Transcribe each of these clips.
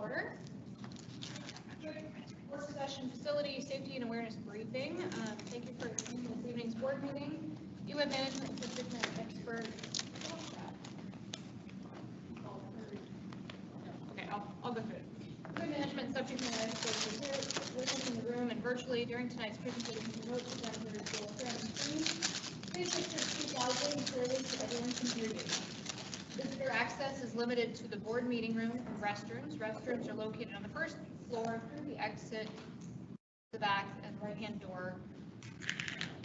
order. Work session facility safety and awareness briefing. Thank you for attending this evening's board meeting. EWEB management subject matter expert. Okay, I'll go through it. EWEB management subject matter experts are here with us in the room and virtually during tonight's presentation. Notes that are virtual on the screen. Please make sure to speak loudly and clearly so everyone can hear you. Visitor access is limited to the board meeting room and restrooms. Restrooms are located on the first floor through the exit, the back, and right-hand door.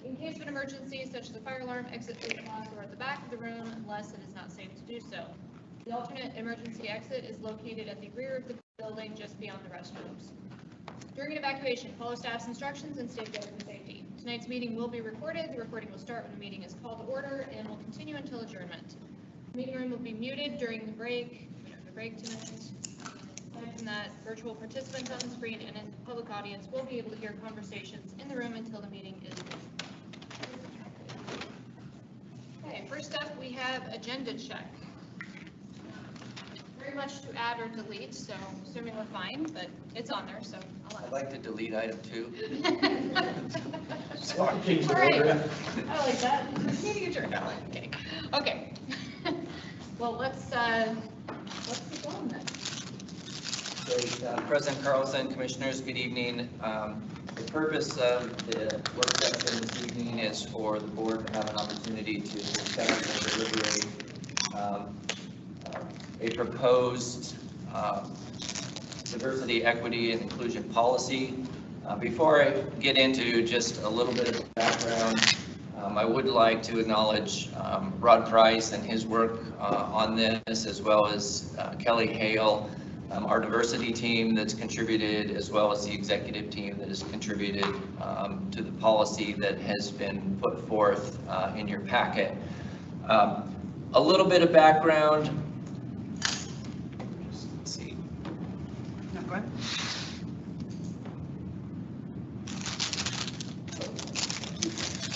In case of an emergency, such as a fire alarm, exit through the front or at the back of the room, unless it is not safe to do so. The alternate emergency exit is located at the rear of the building, just beyond the restrooms. During an evacuation, follow staff's instructions and stay together for safety. Tonight's meeting will be recorded. The recording will start when the meeting is called to order and will continue until adjournment. The meeting room will be muted during the break. Tonight. Aside from that, virtual participants on the screen and in the public audience will be able to hear conversations in the room until the meeting is over. Okay, first up we have agenda check. Very much to add or delete, so assuming we're fine, but it's on there, so I'd like to delete item 2. All right, I like that. Meeting adjourned. Okay. Well, let's get going then. So, President Carlson, Commissioners, good evening. The purpose of the work session this evening is for the board to have an opportunity to discuss and deliberate a proposed diversity, equity, and inclusion policy. Before I get into just a little bit of background, I would like to acknowledge Rod Price and his work on this, as well as Kelly Hale, our diversity team that's contributed, as well as the executive team that has contributed to the policy that has been put forth in your packet. A little bit of background. Let's see. No, go ahead.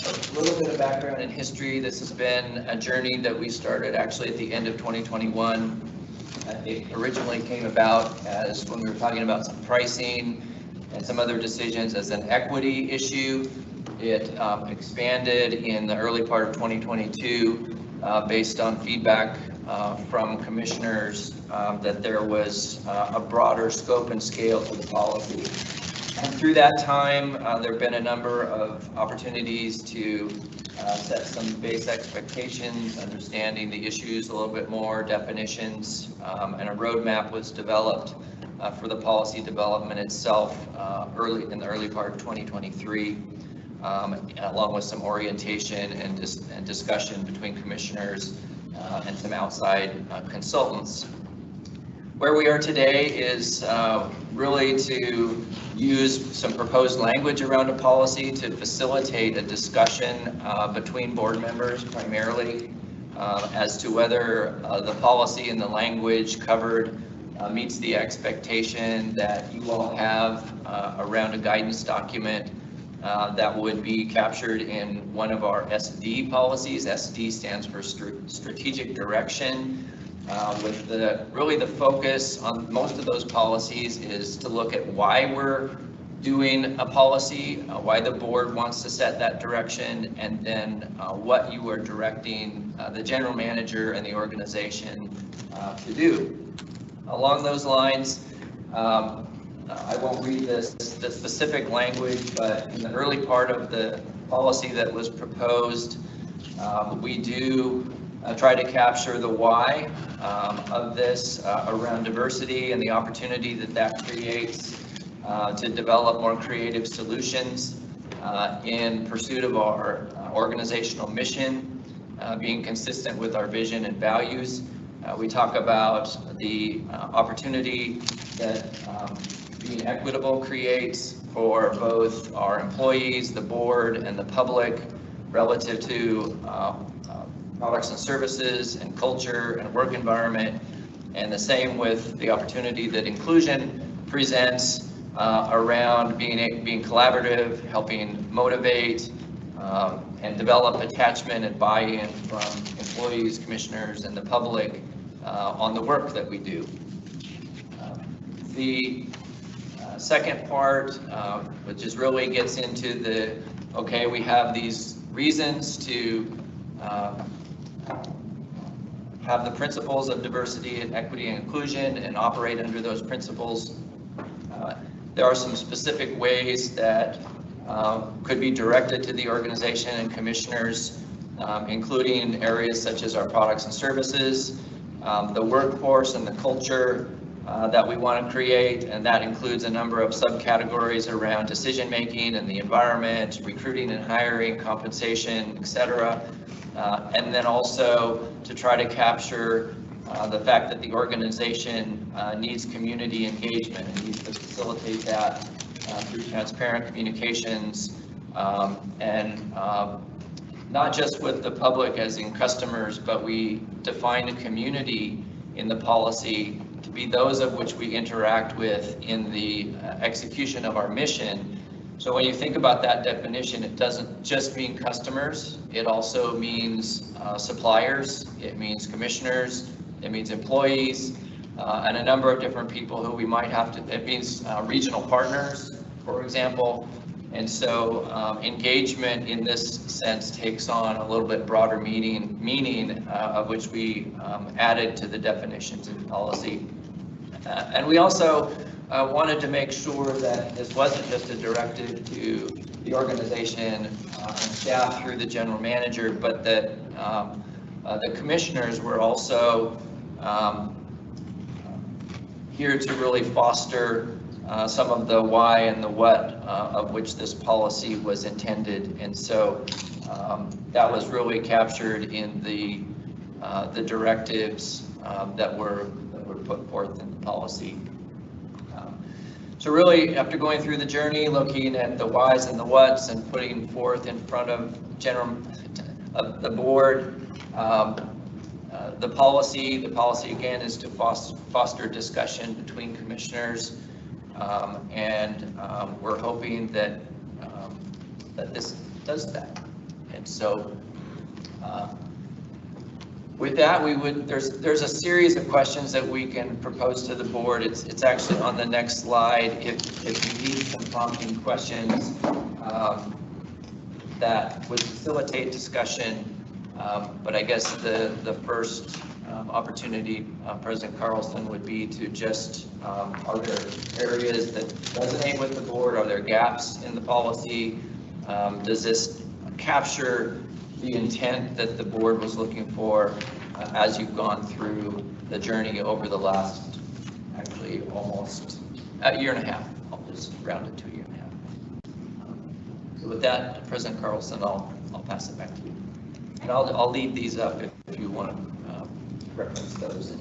A little bit of background and history. This has been a journey that we started actually at the end of 2021. It originally came about as when we were talking about some pricing and some other decisions as an equity issue. It expanded in the early part of 2022 based on feedback from commissioners that there was a broader scope and scale to the policy. And through that time, there have been a number of opportunities to set some base expectations, understanding the issues a little bit more, definitions, and a roadmap was developed for the policy development itself in the early part of 2023, along with some orientation and discussion between commissioners and some outside consultants. Where we are today is really to use some proposed language around a policy to facilitate a discussion between board members primarily as to whether the policy and the language covered meets the expectation that you all have around a guidance document that would be captured in one of our SD policies. SD stands for Strategic Direction. With really the focus on most of those policies is to look at why we're doing a policy, why the board wants to set that direction, and then what you are directing the general manager and the organization to do. Along those lines, I won't read the specific language, but in the early part of the policy that was proposed, we do try to capture the why of this around diversity and the opportunity that creates to develop more creative solutions in pursuit of our organizational mission, being consistent with our vision and values. We talk about the opportunity that being equitable creates for both our employees, the board, and the public relative to products and services and culture and work environment, and the same with the opportunity that inclusion presents around being collaborative, helping motivate and develop attachment and buy-in from employees, commissioners, and the public on the work that we do. The second part, which is really gets into the, okay, we have these reasons to have the principles of diversity and equity and inclusion and operate under those principles. There are some specific ways that could be directed to the organization and commissioners, including areas such as our products and services, the workforce and the culture that we want to create, and that includes a number of subcategories around decision-making and the environment, recruiting and hiring, compensation, etc. And then also to try to capture the fact that the organization needs community engagement and needs to facilitate that through transparent communications and not just with the public as in customers, but we define a community in the policy to be those of which we interact with in the execution of our mission. So when you think about that definition, it doesn't just mean customers, it also means suppliers, it means commissioners, it means employees, and a number of different people who we might have to, it means regional partners, for example. And so engagement in this sense takes on a little bit broader meaning of which we added to the definitions in the policy. And we also wanted to make sure that this wasn't just a directive to the organization and staff through the general manager, but that the commissioners were also here to really foster some of the why and the what of which this policy was intended. And so that was really captured in the directives that were put forth in the policy. So really, after going through the journey, looking at the whys and the whats and putting forth in front of the board, the policy again is to foster discussion between commissioners, and we're hoping that that this does that. And so with that, there's a series of questions that we can propose to the board. It's actually on the next slide if you need some prompting questions that would facilitate discussion. But I guess the first opportunity, President Carlson, would be to just, are there areas that resonate with the board? Are there gaps in the policy? Does this capture the intent that the board was looking for as you've gone through the journey over the last, actually almost a year and a half? I'll just round it to a year and a half. So with that, President Carlson, I'll pass it back to you. And I'll leave these up if you want to reference those in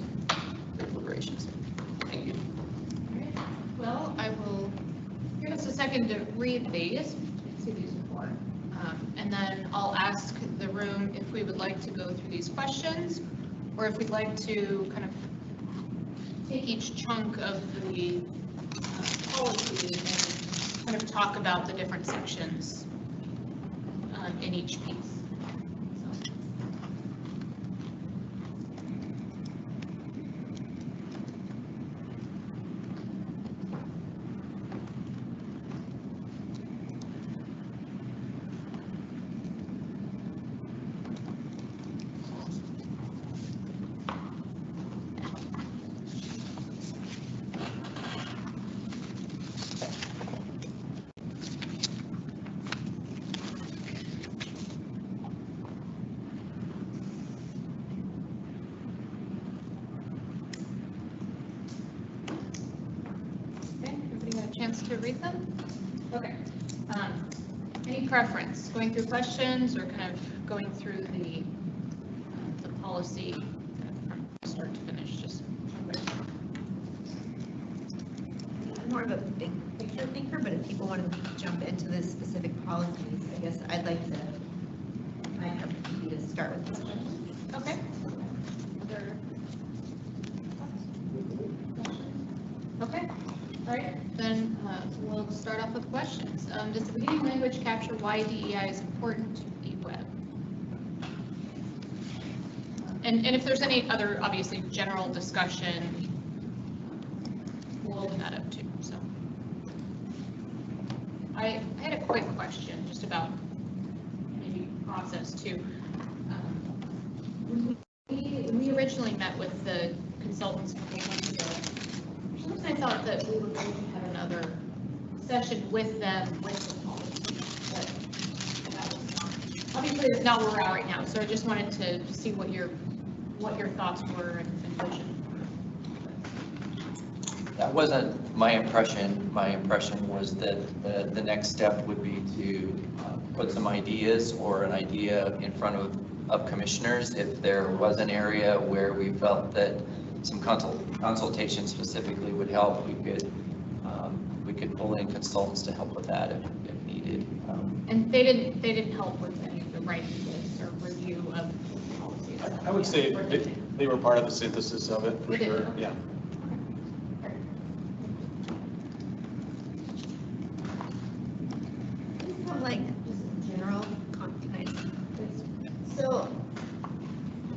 the deliberations. Thank you. All right. Well, I will give us a second to read these. See these before. And then I'll ask the room if we would like to go through these questions or if we'd like to kind of take each chunk of the policy and kind of talk about the different sections in each piece. Chance to read them? Okay. Any preference going through questions or kind of going through the policy from start to finish? Just I'm more of a big picture thinker, but if people want to jump into the specific policies, I guess I'd like to. I have you to start with this question. okay. Okay. All right, then we'll start off with questions. Does the beginning language capture why DEI is important to EWEB? And if there's any other, obviously, general discussion, we'll that up too, so. I had a quick question just about maybe process too. When we originally met with the consultants a couple months ago, for some reason I thought that we were going to have another session with them with the policy, but that was not, obviously it's not where we're at right now, so I just wanted to see what your thoughts were and vision. That wasn't my impression. My impression was that the next step would be to put some ideas or an idea in front of commissioners. If there was an area where we felt that some consultation specifically would help, we could pull in consultants to help with that if needed. And they didn't help with any of the writing this or review of policies. I would say they were part of the synthesis of it, for They did, sure, okay. yeah. Like just general, so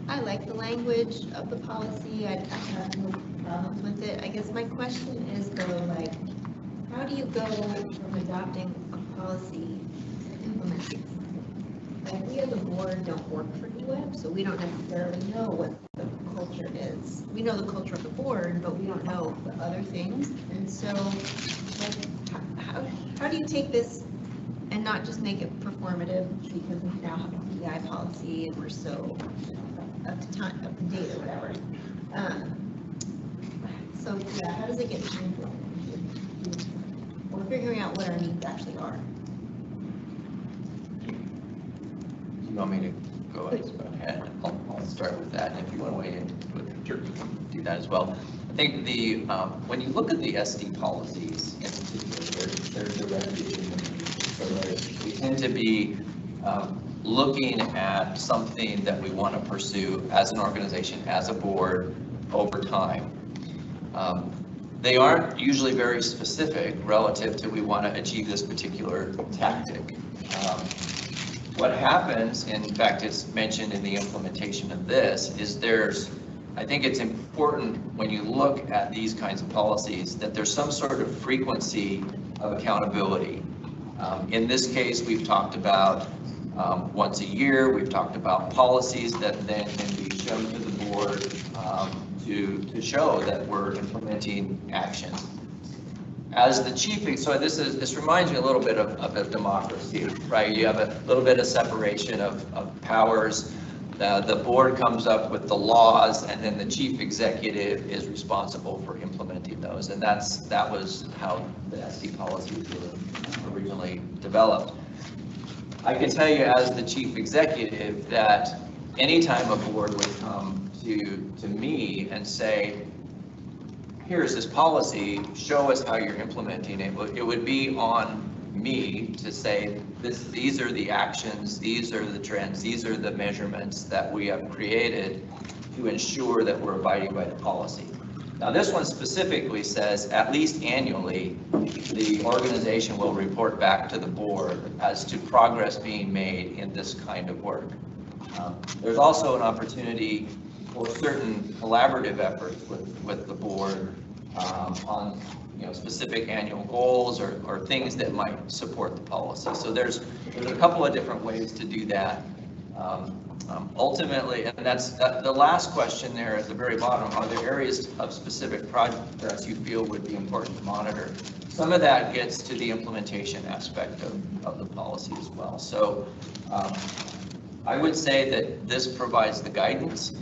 I like the language of the policy. I have no problems with it. I guess my question is though, like, how do you go from adopting a policy to implementing something? Like, we as a board don't work for EWEB, so we don't necessarily know what the culture is. We know the culture of the board, but we don't know the other things. And so, like, how do you take this and not just make it performative because we now have a PI policy and we're so up to date or whatever. So yeah, how does it get implemented? We're figuring out what our needs actually are. You want me to go ahead? I'll start with that. And if you want to weigh in with it, you can do that as well. I think the when you look at the SD policies in particular, they're directed in the so we tend to be looking at something that we want to pursue as an organization, as a board, over time. They aren't usually very specific relative to we want to achieve this particular tactic. What happens, in fact, it's mentioned in the implementation of this, is I think it's important when you look at these kinds of policies that there's some sort of frequency of accountability. In this case, we've talked about once a year. We've talked about policies that then can be shown to the board to show that we're implementing actions. As the chief, so this reminds me a little bit of a democracy, right? You have a little bit of separation of powers. The board comes up with the laws, and then the chief executive is responsible for implementing those. And that was how the SD policies were originally developed. I can tell you as the chief executive that anytime a board would come to me and say, here's this policy, show us how you're implementing it, it would be on me to say, these are the actions, these are the trends, these are the measurements that we have created to ensure that we're abiding by the policy. Now, this one specifically says at least annually, the organization will report back to the board as to progress being made in this kind of work. There's also an opportunity for certain collaborative efforts with the board on specific annual goals or things that might support the policy. So there's a couple of different ways to do that. Ultimately, and that's the last question there at the very bottom, are there areas of specific progress you feel would be important to monitor? Some of that gets to the implementation aspect of the policy as well. So I would say that this provides the guidance,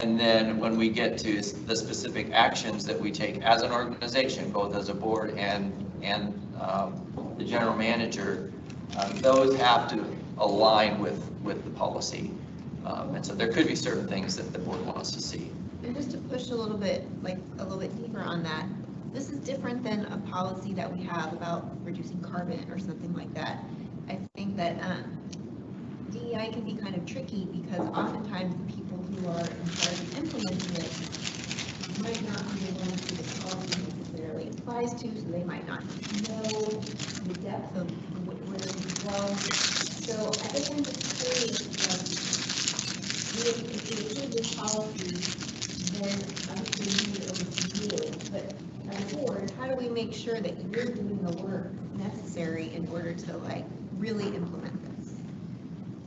and then when we get to the specific actions that we take as an organization, both as a board and the general manager, those have to align with the policy. And so there could be certain things that the board wants to see. And just to push a little bit deeper on that, this is different than a policy that we have about reducing carbon or something like that. I think that DEI can be kind of tricky because oftentimes the people who are in charge of implementing it might not be the ones who the policy necessarily applies to, so they might not know the depth of where it can go. So I guess I'm just curious, if we achieve this policy, then obviously we need it over to you, but I as a board, how do we make sure that you're doing the work necessary in order to like really implement this?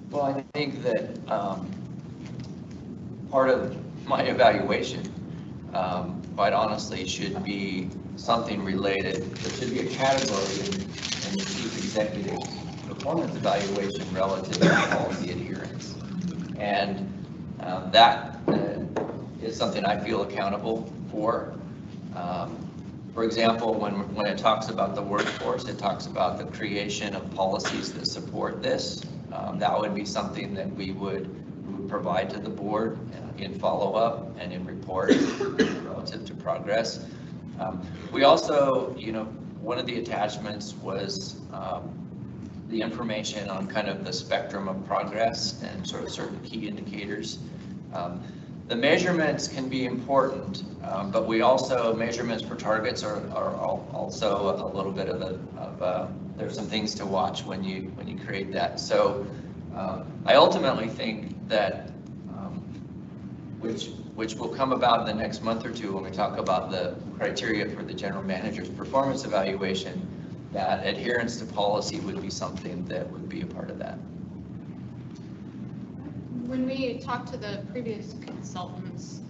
Well, I think that part of my evaluation, quite honestly, should be something related. There should be a category in the chief executive's performance evaluation relative to policy adherence. And that is something I feel accountable for. For example, when it talks about the workforce, it talks about the creation of policies that support this. That would be something that we would provide to the board in follow-up and in report relative to progress. We also, one of the attachments was the information on kind of the spectrum of progress and sort of certain key indicators. The measurements can be important, but we also, measurements for targets are also a little bit of there's some things to watch when you create that. So I ultimately think that, which will come about in the next month or two when we talk about the criteria for the general manager's performance evaluation, that adherence to policy would be something that would be a part of that. When we talked to the previous consultants,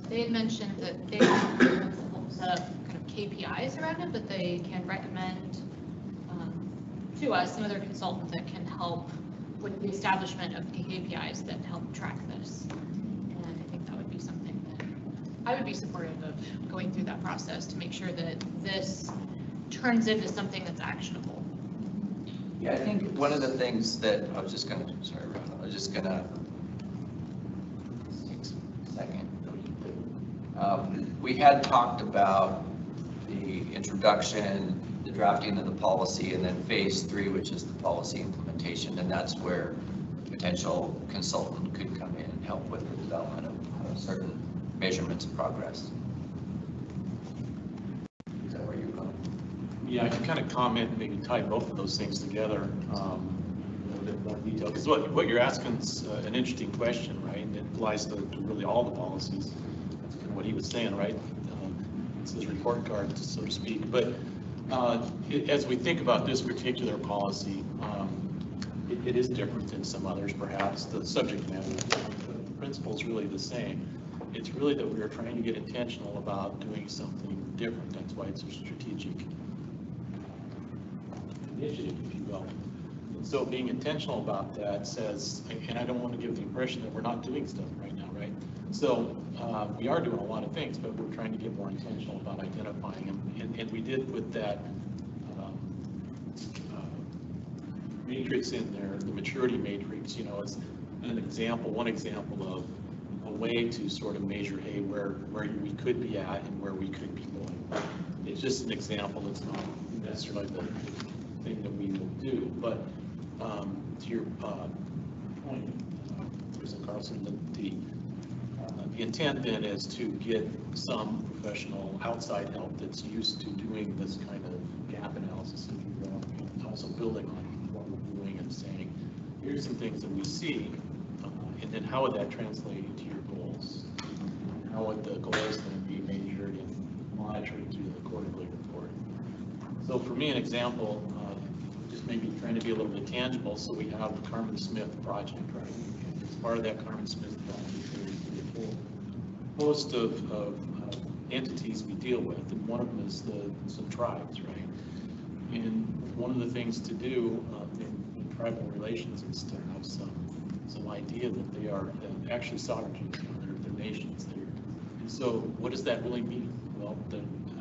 they had mentioned that they have set up kind of KPIs around it, but they can recommend to us some other consultants that can help with the establishment of KPIs that help track this. And I think that would be something that I would be supportive of going through that process to make sure that this turns into something that's actionable. Yeah, I think one of the things that I was just gonna, we had talked about the introduction, the drafting of the policy, and then phase 3, which is the policy implementation, and that's where a potential consultant could come in and help with the development of certain measurements of progress. Is that where you're going? Yeah, I can kind of comment and maybe tie both of those things together in a little bit more detail, because what you're asking is an interesting question, right? And it applies to really all the policies. That's kind of what he was saying, right? It's his report card, so to speak. But as we think about this particular policy, it is different than some others, perhaps. The subject matter, the principle is really the same. It's really that we are trying to get intentional about doing something different. That's why it's a strategic initiative, if you will. And so being intentional about that says, and I don't want to give the impression that we're not doing stuff right now, right? So we are doing a lot of things, but we're trying to get more intentional about identifying them. And we did put that matrix in there, the maturity matrix, as an example, one example of a way to sort of measure, hey, where we could be at and where we could be going. It's just an example. It's not necessarily the thing that we will do, but to your point, Mr. Carlson, the intent then is to get some professional outside help that's used to doing this kind of gap analysis, if you will, and also building on what we're doing and saying, here's some things that we see, and then how would that translate into your goals? How would the goals then be measured and monitored through the quarterly report? So for me, an example, just maybe trying to be a little bit tangible, so we have the Carmen Smith project, right? As part of that Carmen Smith project, there's a whole host of entities we deal with, and one of them is some tribes, right? And one of the things to do in tribal relations is to have some idea that they are actually sovereignties, they're nations there. And so what does that really mean? Well,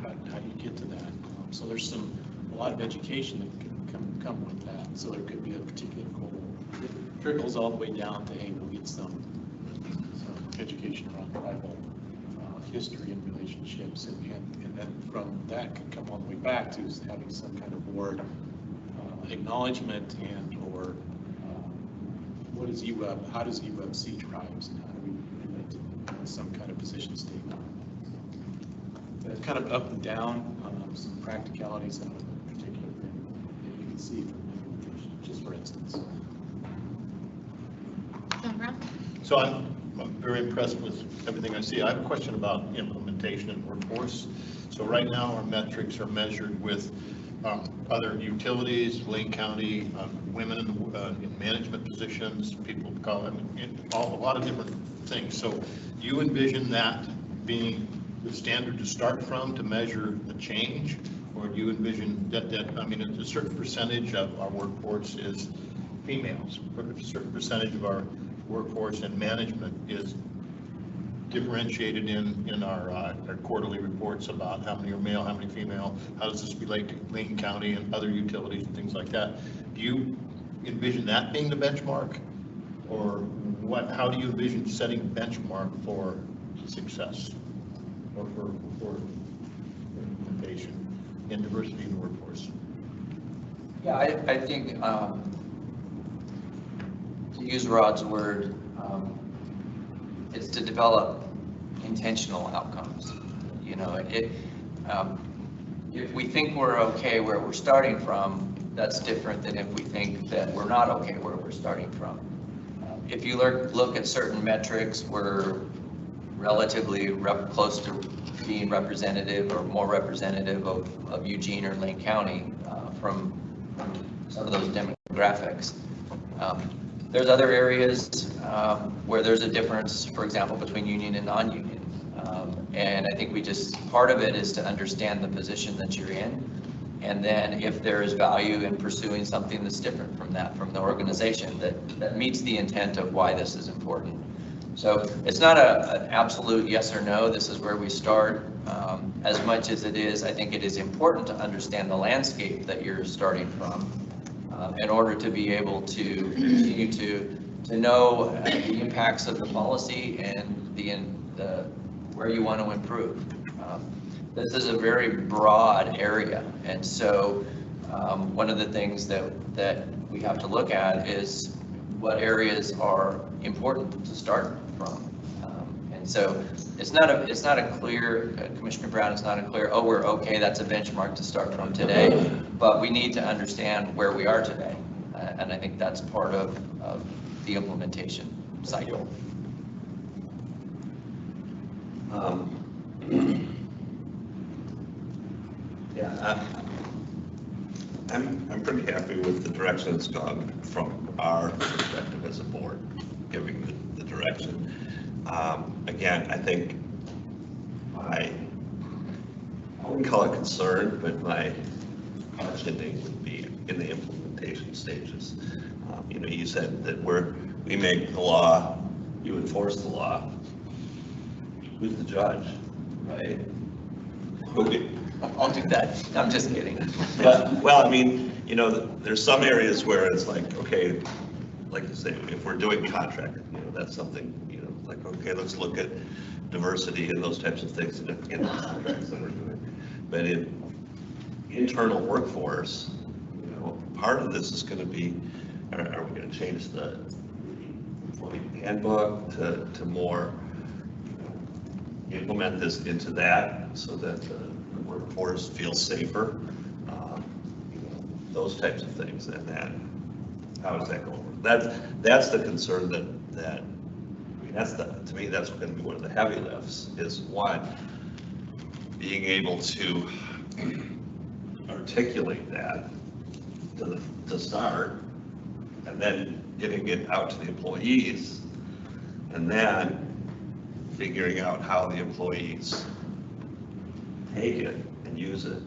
how do you get to that? So there's a lot of education that can come with that. So there could be a particular goal. It trickles all the way down to, hey, we'll get some education around tribal history and relationships, and then from that can come all the way back to having some kind of board acknowledgement and or what is EWEB, how does EWEB see tribes, and how do we relate to some kind of position statement. That's kind of up and down, some practicalities out of a particular thing that you can see from implementation, just for instance. John Brown? So I'm very impressed with everything I see. I have a question about implementation and workforce. So right now, our metrics are measured with other utilities, Lane County, women in management positions, people call them, a lot of different things. So do you envision that being the standard to start from to measure the change? Or do you envision that I mean, a certain percentage of our workforce is females, a certain percentage of our workforce and management is differentiated in our quarterly reports about how many are male, how many female, how does this relate to Lincoln County and other utilities and things like that? Do you envision that being the benchmark? Or how do you envision setting a benchmark for success or for implementation and diversity in the workforce? Yeah, I think, to use Rod's word, it's to develop intentional outcomes. You know, if we think we're okay where we're starting from, that's different than if we think that we're not okay where we're starting from. If you look at certain metrics, we're relatively close to being representative or more representative of Eugene or Lane County from some of those demographics. There's other areas where there's a difference, for example, between union and non-union. And I think part of it is to understand the position that you're in. And then if there is value in pursuing something that's different from the organization that meets the intent of why this is important. So it's not an absolute yes or no, this is where we start. As much as it is, I think it is important to understand the landscape that you're starting from in order to be able to continue to know the impacts of the policy and the where you want to improve. This is a very broad area, and so one of the things that we have to look at is what areas are important to start from. And so it's not a clear, Commissioner Brown, it's not a clear, oh, we're okay, that's a benchmark to start from today, but we need to understand where we are today. And I think that's part of the implementation cycle. Yeah, I'm pretty happy with the direction it's gone from our perspective as a board, giving the direction. Again, I think I wouldn't call it concern, but my questioning would be in the implementation stages. You know, you said that we make the law, you enforce the law. Who's the judge, right? I'll do that. I'm just kidding. Well, I mean, you know, there's some areas where it's like, okay, like you say, if we're doing contract, you know, that's something, you know, like, okay, let's look at diversity and those types of things in the contracts that we're doing. But in internal workforce, you know, part of this is going to be, are we going to change the employee handbook to more, implement this into that so that the workforce feels safer, you know, those types of things, and then how does that go over? That's the concern that I mean, to me, that's going to be one of the heavy lifts, is one, being able to articulate that to start, and then getting it out to the employees, and then figuring out how the employees take it and use it.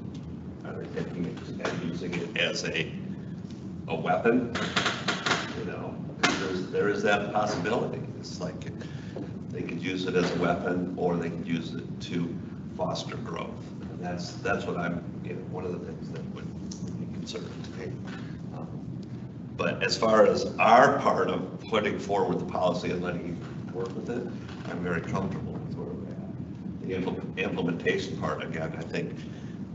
Are they taking it and using it as a weapon? You know, there is that possibility. It's like they could use it as a weapon, or they could use it to foster growth. And that's what I'm, you know, one of the things that would be concerning to me. But as far as our part of putting forward the policy and letting you work with it, I'm very comfortable with where we're at. The implementation part, again, I think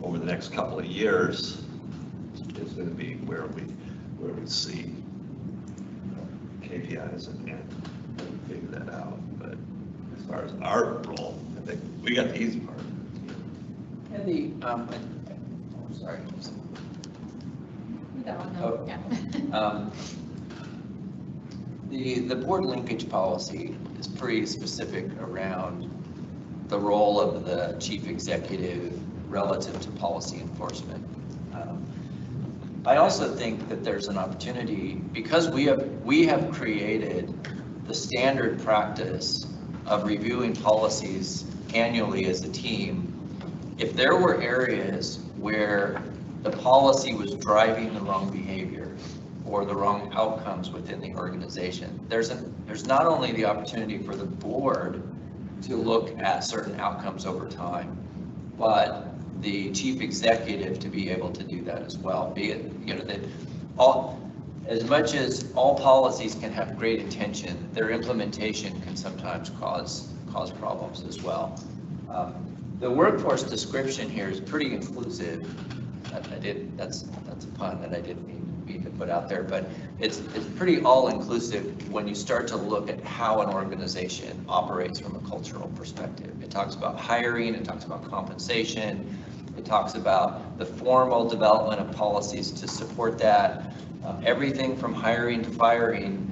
over the next couple of years is going to be where we see KPIs and figure that out. But as far as our role, I think we got the easy part. And the, I'm sorry. That one, Oh. yeah. The board linkage policy is pretty specific around the role of the chief executive relative to policy enforcement. I also think that there's an opportunity, because we have created the standard practice of reviewing policies annually as a team. If there were areas where the policy was driving the wrong behavior or the wrong outcomes within the organization, there's not only the opportunity for the board to look at certain outcomes over time, but the chief executive to be able to do that as well. Be it, you know, that as much as all policies can have great intention, their implementation can sometimes cause problems as well. The workforce description here is pretty inclusive. That's a pun that I didn't mean to put out there, but it's pretty all-inclusive when you start to look at how an organization operates from a cultural perspective. It talks about hiring, it talks about compensation, it talks about the formal development of policies to support that, everything from hiring to firing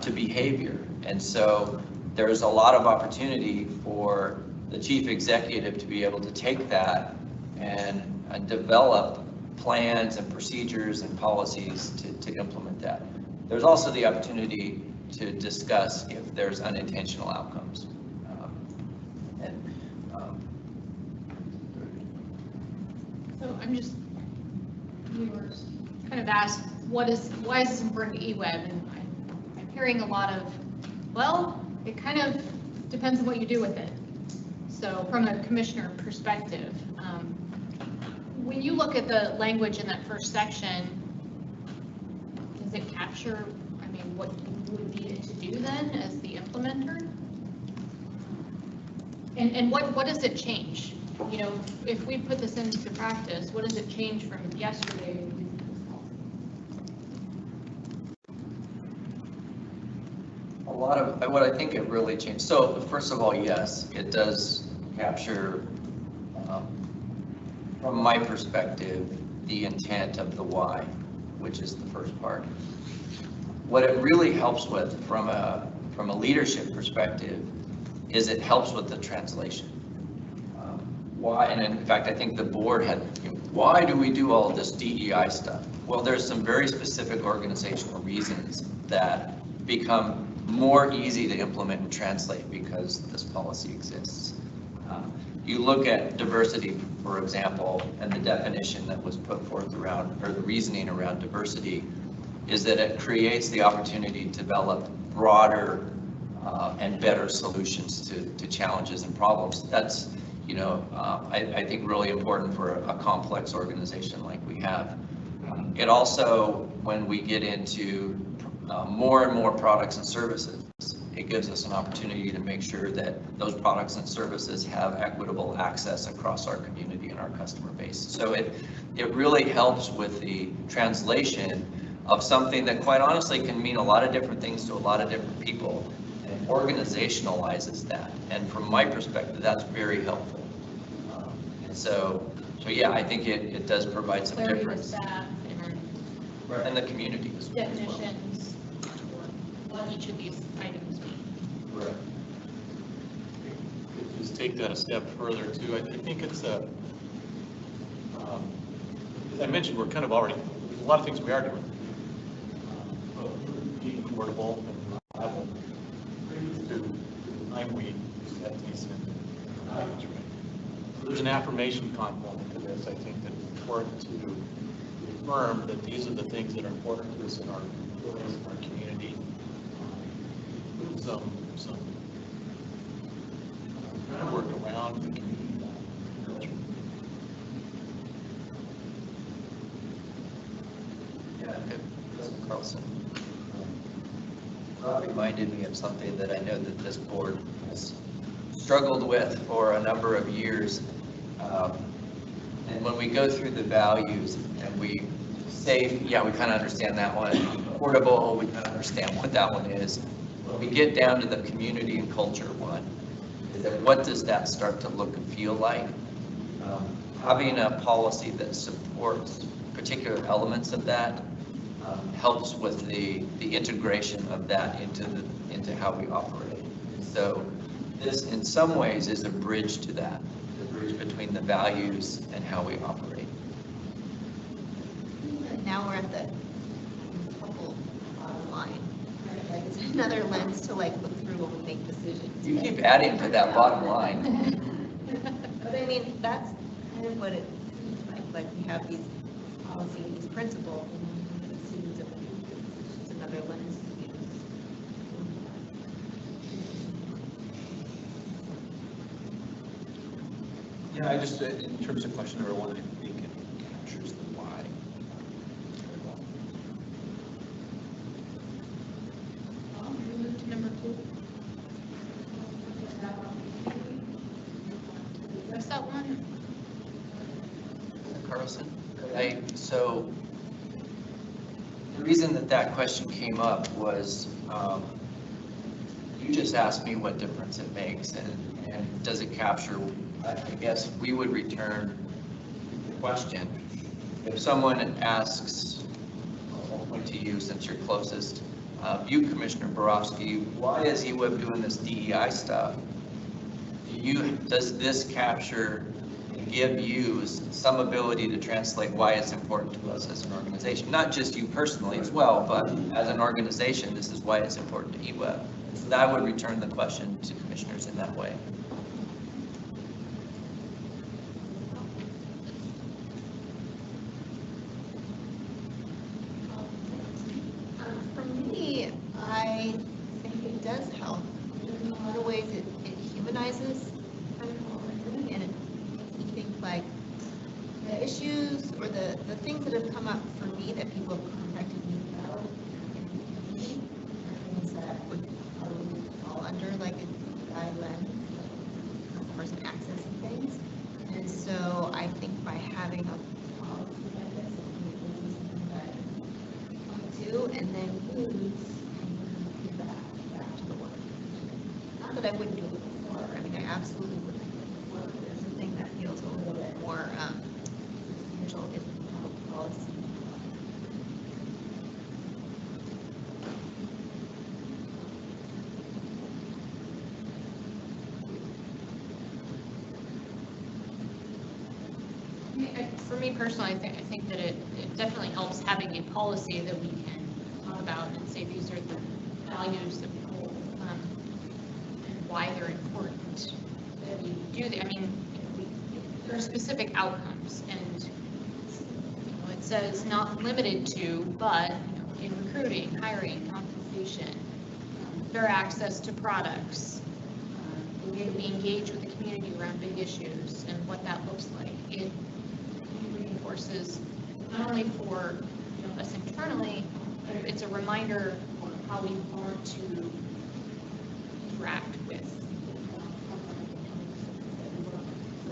to behavior. And so there's a lot of opportunity for the chief executive to be able to take that and develop plans and procedures and policies to implement that. There's also the opportunity to discuss if there's unintentional outcomes. So I'm just, we were kind of asked, why is this important to EWEB? And I'm hearing a lot of, well, it kind of depends on what you do with it. So from a commissioner perspective, when you look at the language in that first section, does it capture, I mean, what you would need it to do then as the implementer? And what does it change? You know, if we put this into practice, what does it change from yesterday? A lot of what I think it really changed. So first of all, yes, it does capture, from my perspective, the intent of the why, which is the first part. What it really helps with from a leadership perspective is it helps with the translation. Why, and in fact, I think the board had, why do we do all of this DEI stuff? Well, there's some very specific organizational reasons that become more easy to implement and translate because this policy exists. You look at diversity, for example, and the definition that was put forth around, or the reasoning around diversity, is that it creates the opportunity to develop broader and better solutions to challenges and problems. That's, you know, I think really important for a complex organization like we have. It also, when we get into more and more products and services, it gives us an opportunity to make sure that those products and services have equitable access across our community and our customer base. So it really helps with the translation of something that quite honestly can mean a lot of different things to a lot of different people, and organizationalizes that. And from my perspective, that's very helpful. So yeah, I think it does provide some Clarity difference. to staff And the community as well. definitions, or what each of these items mean. Right. Just take that a step further too. I think it's as I mentioned, we're kind of already, there's a lot of things we are doing. Being affordable and reliable to the time we set these in package, right? There's an affirmation component to this, I think, that's important to affirm that these are the things that are important to us in our employees, in our community. Some kind of work around the community culture. Yeah, Carlson. That reminded me of something that I know that this board has struggled with for a number of years. And when we go through the values and we say, yeah, we kind of understand that one, affordable, we kind of understand what that one is. When we get down to the community and culture one, is that what does that start to look and feel like? Having a policy that supports particular elements of that helps with the integration of that into how we operate. So this, in some ways, is a bridge to that. The bridge between the values and how we operate. And now we're at the couple bottom line. Right? Like it's another lens to like look through when we make decisions. You keep adding to that bottom line. But I mean, that's kind of what it seems like. Like we have these policies, these principles, and then we make decisions that we do. It's just another lens to use. Yeah, I just, in terms of question number one, I think it captures the why. very well. Move to number 2. Address that one. Carlson? So the reason that question came up was you just asked me what difference it makes and does it capture, I guess we would return the question. If someone asks, I'll point to you since you're closest, you Commissioner Borowski, why is EWEB doing this DEI stuff? Does this capture and give you some ability to translate why it's important to us as an organization? Not just you personally as well, but as an organization, this is why it's important to EWEB. So that would return the question to commissioners in that way. For me, I think it does help. In a lot of ways, it humanizes kind of what we're doing, and it makes me think like the issues or the things that have come up for me that people have contacted me about in the community are things that would probably fall under like a DEI lens, like person access and things. And so I think by having a policy like this, it would be something that to and then use and back to the work. Not that I wouldn't do it before. I mean, I absolutely wouldn't do it before, but there's something that feels a little bit more essential in public policy. For me personally, I think that it definitely helps having a policy that we can talk about and say these are the values that we hold and why they're important that we do that. I mean, there are specific outcomes, and it says not limited to, but in recruiting, hiring, compensation, fair access to products, the way that we engage with the community around big issues and what that looks like. It reinforces not only for us internally, but it's a reminder of how we want to interact with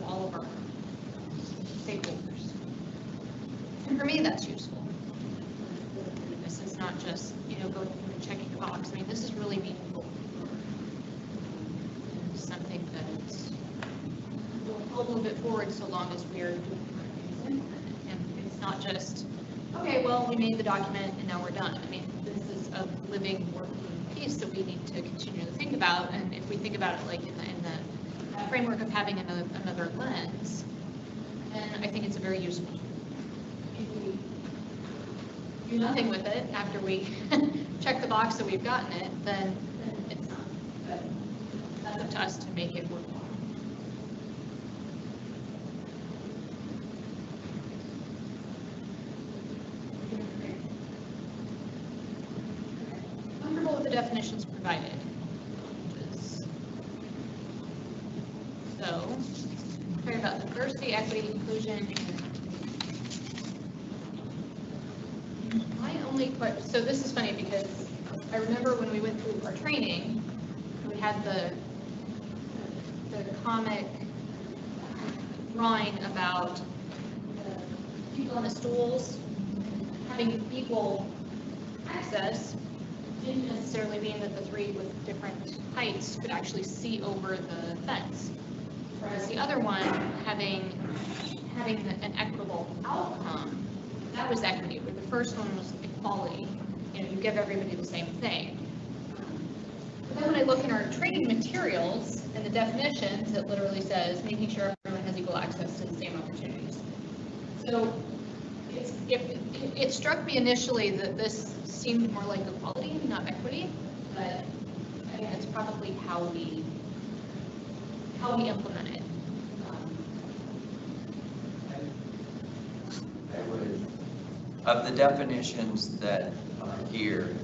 all of our stakeholders. And for me, that's useful. This is not just, going through and checking the box. I mean, this is really meaningful. It's something that will move it forward so long as we're doing the right things. And it's not just, okay, well, we made the document and now we're done. I mean, this is a living, working piece that we need to continue to think about. And if we think about it like in the framework of having another lens, then I think it's a very useful tool. If we do nothing with it after we check the box that we've gotten it, then it's not. But that's up to us to make it worthwhile. Comfortable with the definitions provided. So, talking about diversity, equity, inclusion. My only question, so this is funny because I remember when we went through our training, we had the comic drawing about the people on the stools having equal access. Didn't necessarily mean that the three with different heights could actually see over the fence. Whereas the other one, having an equitable outcome, that was equity. But the first one was equality. You give everybody the same thing. But then when I look in our training materials and the definitions, it literally says making sure everyone has equal equal access to the same opportunities. So it struck me initially that this seemed more like equality, not equity, but I think that's probably how we implement it. Of the definitions that are here,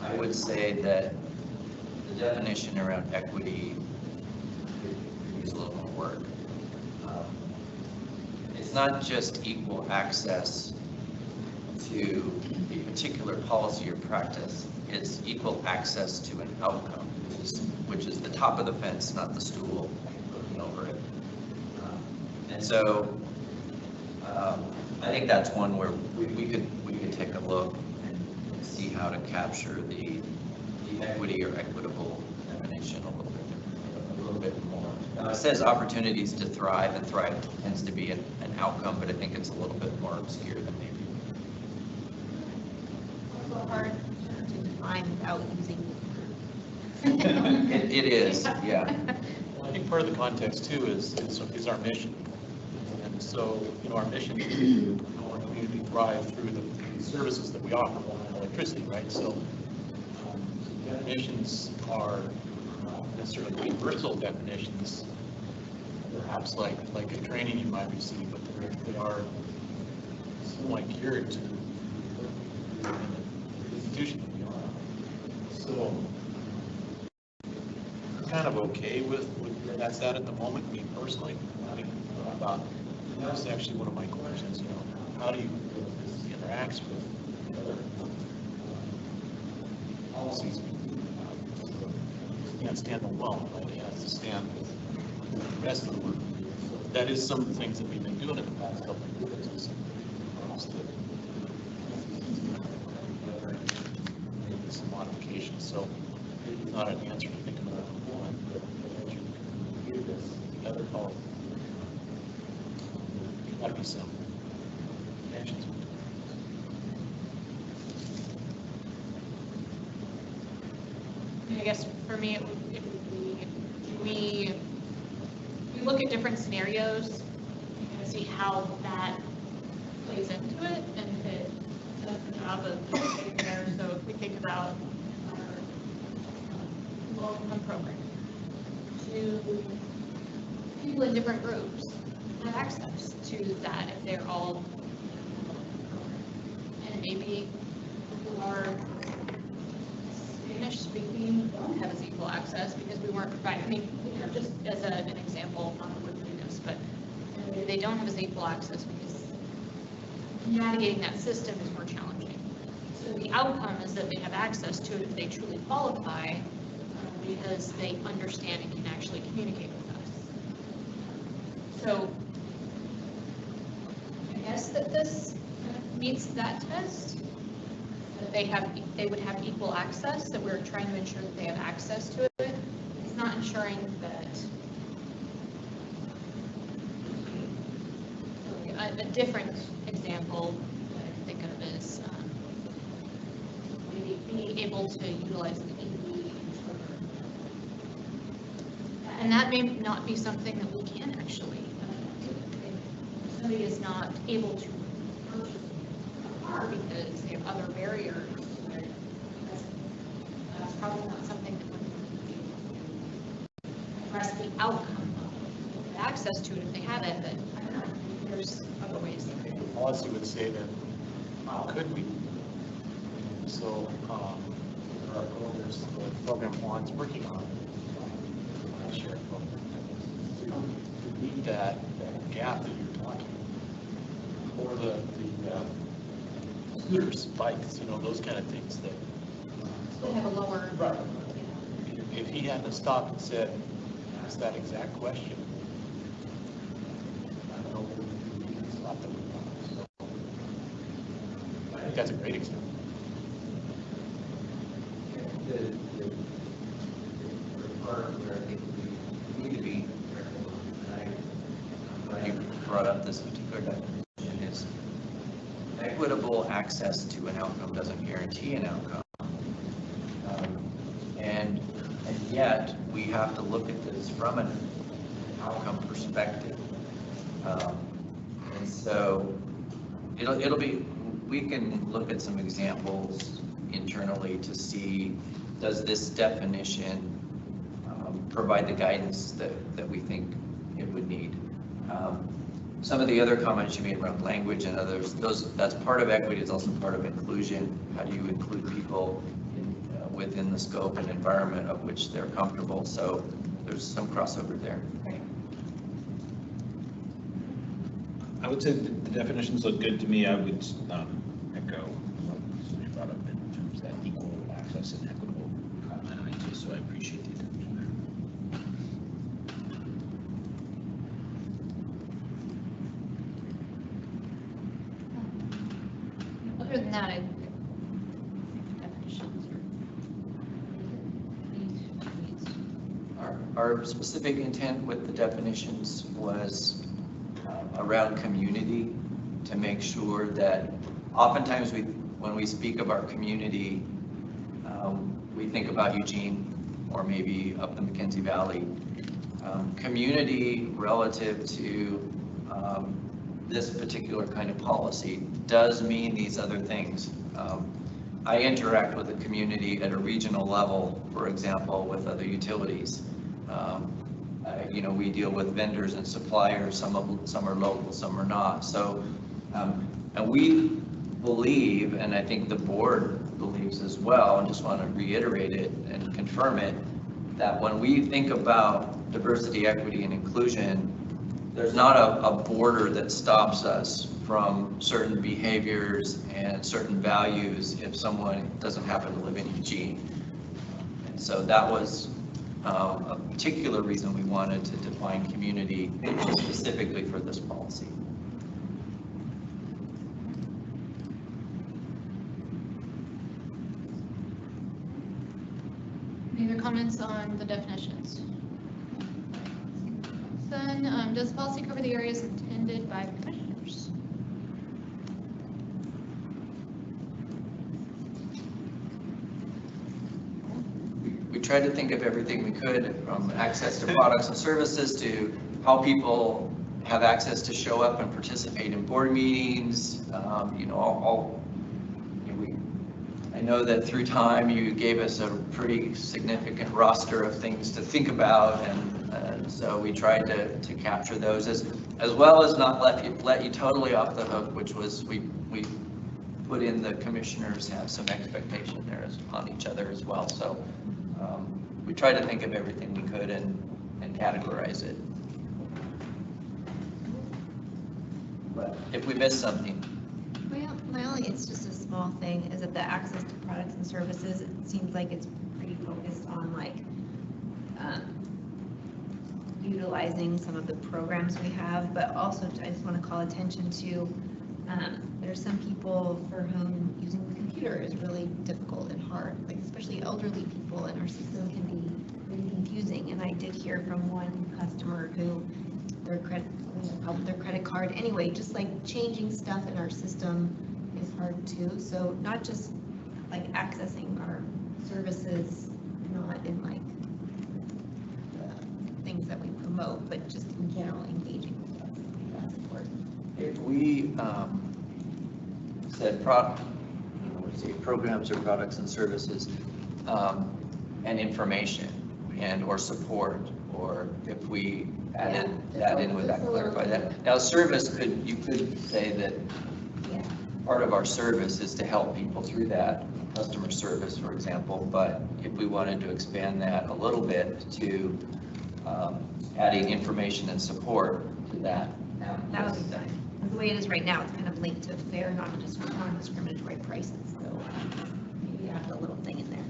I would say that the definition around equity could use a little more work. It's not just equal access to a particular policy or practice, it's equal access to an outcome, which is the top of the fence, not the stool looking over it. And so I think that's one where we could take a look and see how to capture the equity or equitable definition a little bit more. Now, it says opportunities to thrive, and thrive tends to be an outcome, but I think it's a little bit more obscure than maybe. Also hard to define without using. It is, yeah. Well, I think part of the context too is our mission. And so, our mission is to help our community thrive through the services that we offer, water and electricity, right? So definitions are not necessarily universal definitions, perhaps like a training you might receive, but they are somewhat geared to the institution that we are. So I'm kind of okay with where that's at the moment, me personally. I think about, that's actually one of my questions, how do you interact with other policies? It can't stand alone, right? It has to stand with the rest of the work. That is some of the things that we've been doing in the past couple of years. Is some modifications. So it's not an answer to think about one, but as you hear this, the other policy. There's got to be some connections. I guess for me, it would be, we look at different scenarios and kind of see how that plays into it, and if it does the job of getting there. So if we think about our low-income program, to people in different groups have access to that if they're all, and maybe who are Spanish speaking don't have as equal access because we weren't providing, I mean, just as an example, not that we're doing this, but maybe they don't have as equal access because navigating that system is more challenging. So the outcome is that they have access to it if they truly qualify, because they understand and can actually communicate with us. So I guess that this meets that test. That they would have equal access, that we're trying to ensure that they have access to it. It's not ensuring that a different example that I can think of is maybe being able to utilize the EWEB, and that may not be something that we can actually do. If somebody is not able to purchase because they have other barriers, that's probably not something that would address the outcome of access to it if they have it, but I don't know, there's other ways. The policy would say that, how could we? So there are programs, the program Juan's working on, share program, to meet that gap that you're talking about, or the scooters, bikes, those kind of things that. They have a lower. Right. If he hadn't stopped and said, ask that exact question, I don't know what we would stop them. I think that's a great example. The part where I think we need to be careful, and I'm glad you brought up this particular definition, is equitable access to an outcome doesn't guarantee an outcome. And yet, we have to look at this from an outcome perspective. And so it'll be, we can look at some examples internally to see, does this definition provide the guidance that we think it would need? Some of the other comments you made around language and others, that's part of equity, it's also part of inclusion. How do you include people within the scope and environment of which they're comfortable? So there's some crossover there. I would say the definitions look good to me. I would echo what you brought up in terms of that equal access and equitable comment, so I appreciate the attention there. Other than that, definitions or Our specific intent with the definitions was around community, to make sure that oftentimes when we speak of our community, we think about Eugene or maybe up the McKenzie Valley. Community relative to this particular kind of policy does mean these other things. I interact with the community at a regional level, for example, with other utilities. We deal with vendors and suppliers, some are local, some are not. So, and we believe, and I think the board believes as well, and just want to reiterate it and confirm it, that when we think about diversity, equity, and inclusion, there's not a border that stops us from certain behaviors and certain values if someone doesn't happen to live in Eugene. And so that was a particular reason we wanted to define community specifically for this policy. Any other comments on the definitions? Then, does the policy cover the areas intended by the commissioners? We tried to think of everything we could, from access to products and services to how people have access to show up and participate in board meetings, I know that through time you gave us a pretty significant roster of things to think about, and so we tried to capture those as well as not let you totally off the hook, which was we put in the commissioners have some expectation there on each other as well. So we tried to think of everything we could and categorize it. But if we missed something. Well, my only, it's just a small thing, is that the access to products and services, it seems like it's pretty focused on like utilizing some of the programs we have, but also I just want to call attention to there's some people for whom using the computer is really difficult and hard, like especially elderly people, and our system can be really confusing. And I did hear from one customer who their credit card, anyway, just like changing stuff in our system is hard too. So not just like accessing our services, not in like the things that we promote, but just in general engaging with us. That's important. If we said programs or products and services and information and or support, or if we added that in, would that clarify that? Now service, you could say that part of our service is to help people through that, customer service, for example, but if we wanted to expand that a little bit to adding information and support to that. That would be fine. The way it is right now, it's kind of linked to fair, non-discriminatory prices, so maybe add a little thing in there.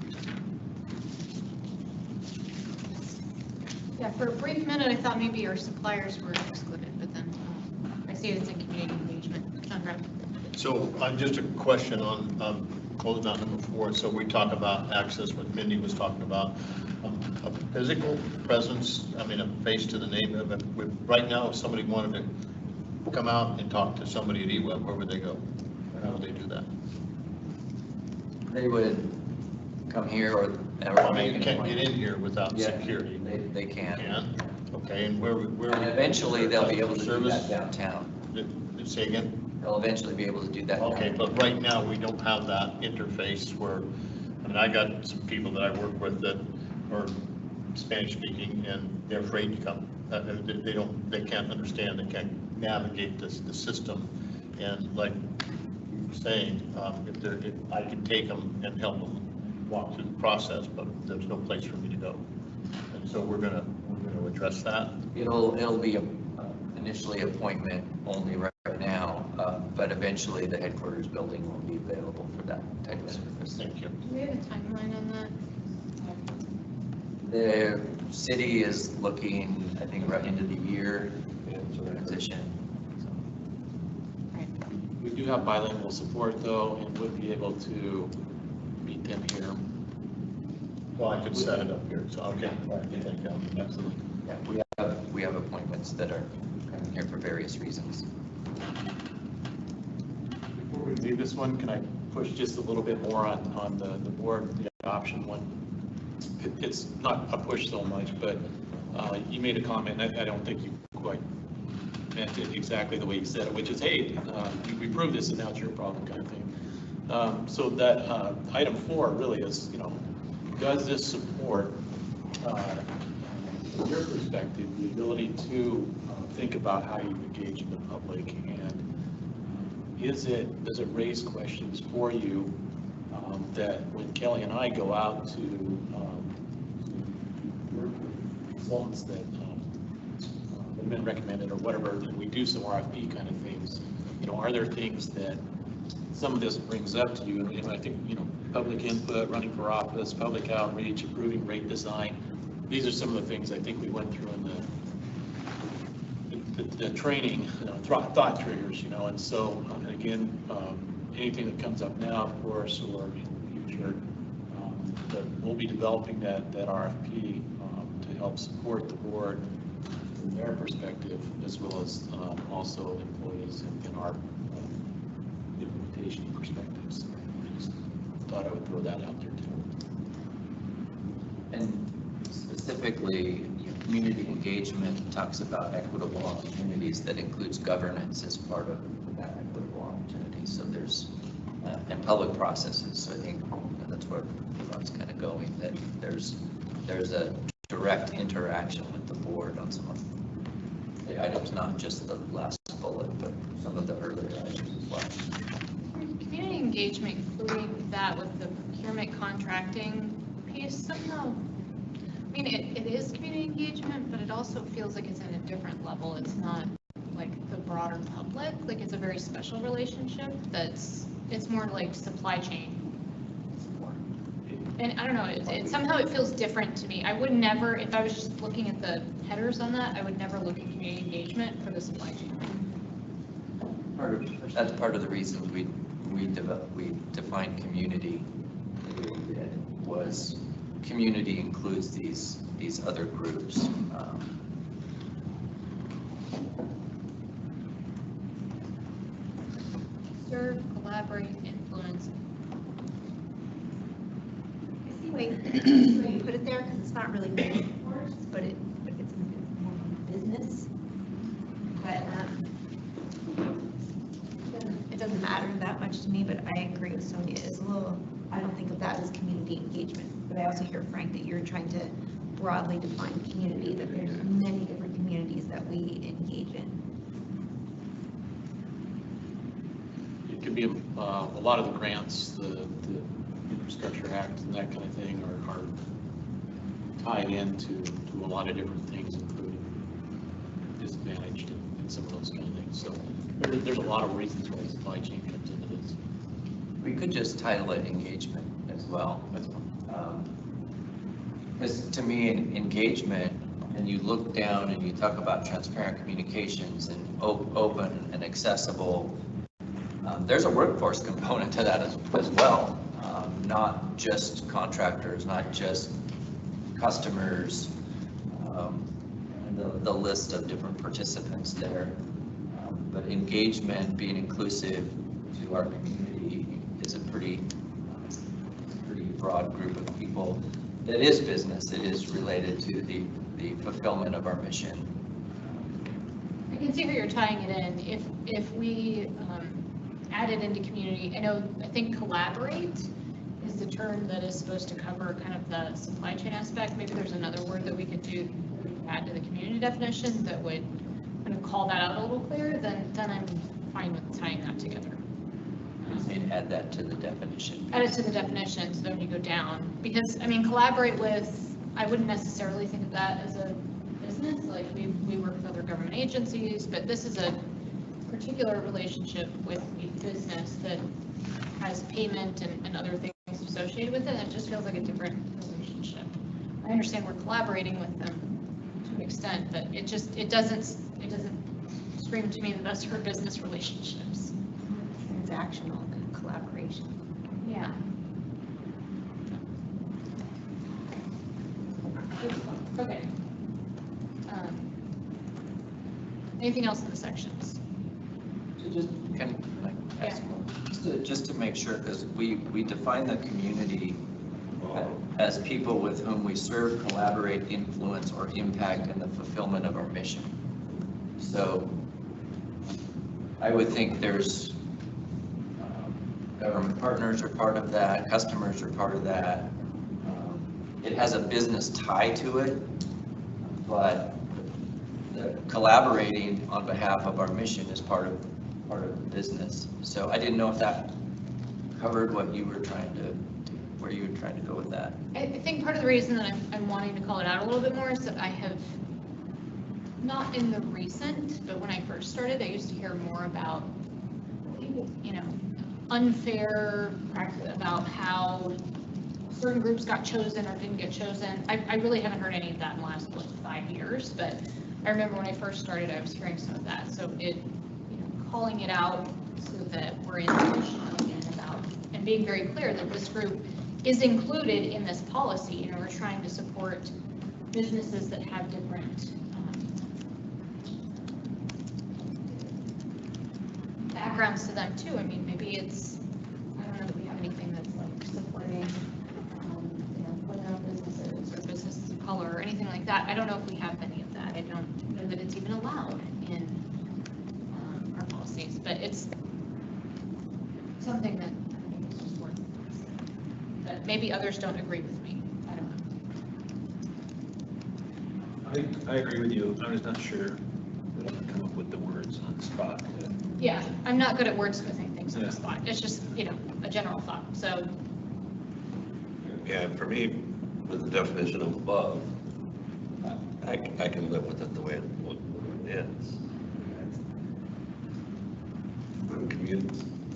Yeah, for a brief minute, I thought maybe our suppliers were excluded, but then I see it's in community engagement. John Brown. So just a question on closing out number 4. So we talk about access, what Mindy was talking about, a physical presence, I mean, a face to the name of it. Right now, if somebody wanted to come out and talk to somebody at EWEB, where would they go? How would they do that? They would come here or I mean, you can't get in here without Yeah, security. They can. Can? Okay, and where? And eventually they'll be able to do Service? that downtown. Say again? They'll eventually be able to do that. Okay, downtown. but right now, we don't have that interface where, I mean, I got some people that I work with that are Spanish speaking and they're afraid to come. They can't understand, they can't navigate the system. And like you were saying, if I can take them and help them walk through the process, but there's no place for me to go. And so we're gonna address that. It'll be initially appointment only right now, but eventually the headquarters building will be available for that type of service. Thank you. Do we have a timeline on that? The city is looking, I think, right into the year to transition. We do have bilingual support though, and would be able to meet them here. Well, I could set it up here, so, okay. Thank you. Absolutely. Yeah, we have appointments that are coming here for various reasons. Before we leave this one, can I push just a little bit more on the board, the adoption one? It's not a push so much, but you made a comment, and I don't think you quite meant it exactly the way you said it, which is, hey, we proved this and now it's your problem kind of thing. So that item 4 really is, does this support, from your perspective, the ability to think about how you engage in the public, and does it raise questions for you that when Kelly and I go out to work with consultants that have been recommended or whatever, and we do some RFP kind of things, are there things that some of this brings up to you? And I think, public input, running for office, public outreach, improving rate design. These are some of the things I think we went through in the training, thought triggers, and so again, anything that comes up now, of course, or in the future, but we'll be developing that RFP to help support the board from their perspective, as well as also employees and our implementation perspectives. I just thought I would throw that out there too. And specifically, community engagement talks about equitable opportunities that includes governance as part of that equitable opportunity. So there's, and public processes. So I think that's where Ron's kind of going, that there's a direct interaction with the board on some of the items, not just the last bullet, but some of the earlier items as well. Community engagement, including that with the procurement contracting piece somehow, I mean, it is community engagement, but it also feels like it's at a different level. It's not like the broader public, like it's a very special relationship it's more like supply chain support. And I don't know, it somehow it feels different to me. I would never, if I was just looking at the headers on that, I would never look at community engagement for the supply chain. That's part of the reason we defined community the way we did, was community includes these other groups. Serve, collaborate, influence. I see why you put it there, because it's not really workforce, but it's more business. But it doesn't matter that much to me, but I agree with Sonia. It's a little, I don't think of that as community engagement, but I also hear, Frank, that you're trying to broadly define community, that there's many different communities that we engage in. It could be a lot of the grants, the Infrastructure Act and that kind of thing are tied into a lot of different things, including disadvantaged and some of those kind of things. So there's a lot of reasons why supply chain comes into this. We could just title it engagement as well. That's fine. Because to me, engagement, and you look down and you talk about transparent communications and open and accessible, there's a workforce component to that as well. Not just contractors, not just customers, and the list of different participants there. But engagement, being inclusive to our community, is a pretty broad group of people. That is business. It is related to the the fulfillment of our mission. I can see how you're tying it in. If we added into community, I think collaborate is the term that is supposed to cover kind of the supply chain aspect. Maybe there's another word that we could add to the community definition that would kind of call that out a little clearer, then I'm fine with tying that together. And add that to the definition. Add it to the definition, so then you go down, because, collaborate with, I wouldn't necessarily think of that as a business, like we work with other government agencies, but this is a particular relationship with a business that has payment and other things associated with it, and it just feels like a different relationship. I understand we're collaborating with them to an extent, but it doesn't scream to me that that's for business relationships. Transactional collaboration. Yeah. Okay. Anything else in the sections? Just to make sure, because we define the community as people with whom we serve, collaborate, influence, or impact in the fulfillment of our mission. So I would think there's government partners are part of that, customers are part of that. It has a business tie to it, but collaborating on behalf of our mission is part of the business. So I didn't know if that covered what you were trying to, where you were trying to go with that. I think part of the reason that I'm wanting to call it out a little bit more is that I have, not in the recent, but when I first started, I used to hear more about, unfair practice about how certain groups got chosen or didn't get chosen. I really haven't heard any of that in the last 5 years, but I remember when I first started, I was hearing some of that. So calling it out so that we're intentional again about, and being very clear that this group is included in this policy. We're trying to support businesses that have different backgrounds to them too. Maybe it's, I don't know that we have anything that's like supporting, women-owned businesses or businesses of color or anything like that. I don't know if we have any of that. I don't know that it's even allowed in our policies, but it's something that I think is just worth considering. But maybe others don't agree with me. I don't know. I agree with you. I'm just not sure that I can come up with the words on the spot. Yeah, I'm not good at wordsmithing things on the spot. It's just, a general thought. So, Yeah, for me, with the definition of above, I can live with it the way it is.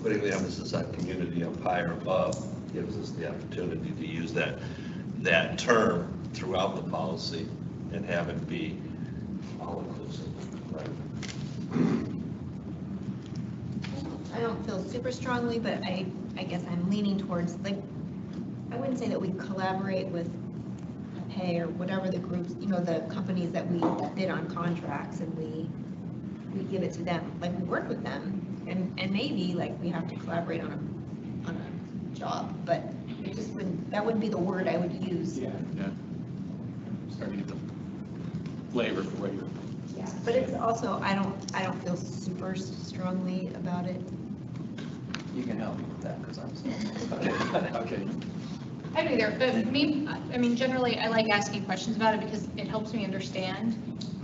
Putting the emphasis on community of higher above gives us the opportunity to use that term throughout the policy and have it be all-inclusive. I don't feel super strongly, but I guess I'm leaning towards, I wouldn't say that we collaborate with pay or whatever the groups, the companies that we bid on contracts and we give it to them. We work with them and maybe we have to collaborate on a job, but it just that wouldn't be the word I would use. Yeah. Starting to get the flavor for what you're. Yeah, but it's also, I don't feel super strongly about it. You can help me with that because I'm Okay. I do either, but me, generally I like asking questions about it because it helps me understand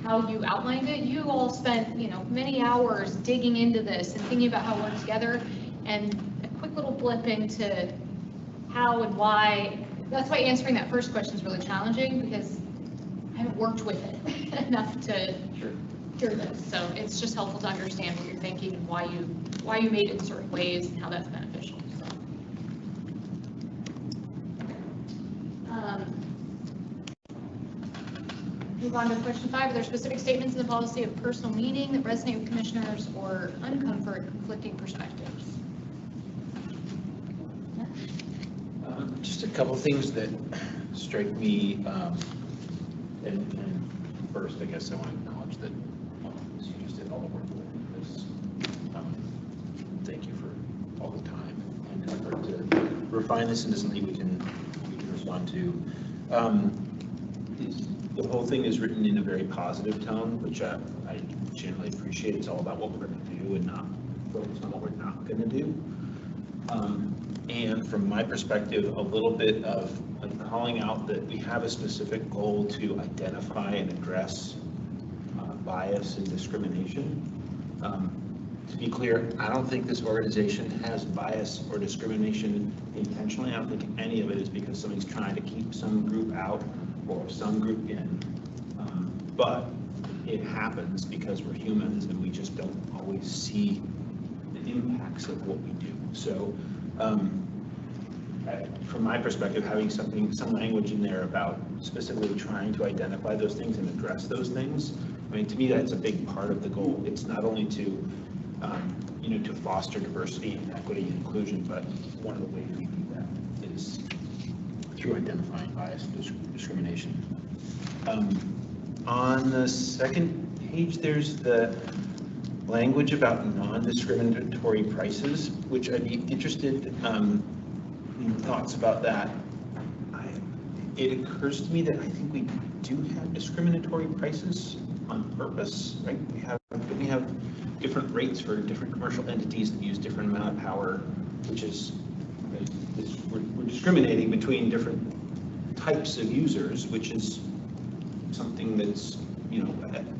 how you outlined it. You all spent, many hours digging into this and thinking about how it worked together, and a quick little blip into how and why. That's why answering that first question is really challenging because I haven't worked with it enough to hear this. So it's just helpful to understand what you're thinking and why you made it in certain ways and how that's beneficial. So. Move on to question 5. Are there specific statements in the policy of personal meaning that resonate with commissioners or uncomfort conflicting perspectives? Just a couple things that strike me. And first, I guess I want to acknowledge that you just did all the work with this. Thank you for all the time and effort to refine this into something we can respond to. the whole thing is written in a very positive tone, which I generally appreciate. It's all about what we're going to do and not focus on what we're not going to do. And from my perspective, a little bit of like calling out that we have a specific goal to identify and address bias and discrimination. To be clear, I don't think this organization has bias or discrimination intentionally. I don't think any of it is because somebody's trying to keep some group out or some group in. But it happens because we're humans and we just don't always see the impacts of what we do. So from my perspective, having some language in there about specifically trying to identify those things and address those things, I mean, to me, that's a big part of the goal. It's not only to to foster diversity, equity, and inclusion, but one of the ways we do that is through identifying bias and discrimination. On the second page, there's the language about non-discriminatory prices, which I'd be interested in thoughts about that. It occurs to me that I think we do have discriminatory prices on purpose, right? We have different rates for different commercial entities that use different amount of power, which is we're discriminating between different types of users, which is something that's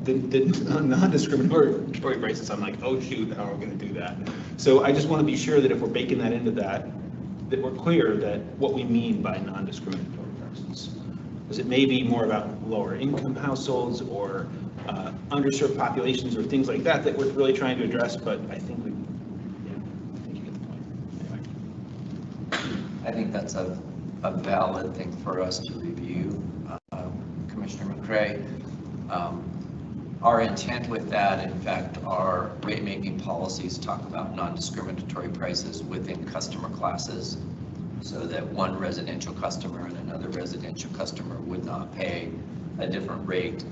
the non-discriminatory prices. I'm like, oh shoot, how are we going to do that? So I just want to be sure that if we're baking that into that we're clear that what we mean by non-discriminatory prices. Because it may be more about lower income households or underserved populations or things like that we're really trying to address, but I think I think you get the point. Anyway. I think that's a valid thing for us to review, Commissioner McCray. Our intent with that, in fact, our rate-making policies talk about non-discriminatory prices within customer classes, so that one residential customer and another residential customer would not pay a different rate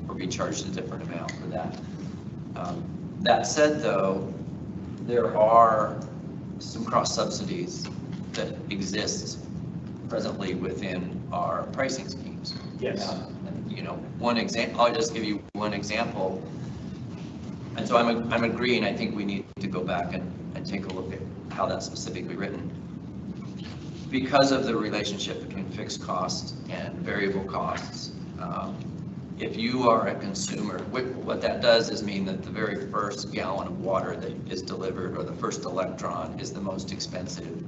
or be charged a different amount for that. That said, though, there are some cross subsidies that exist presently within our pricing schemes. Yes. One example, I'll just give you one example. And so I'm agreeing, I think we need to go back and take a look at how that's specifically written. Because of the relationship between fixed costs and variable costs, if you are a consumer, what that does is mean that the very first gallon of water that is delivered or the first electron is the most expensive.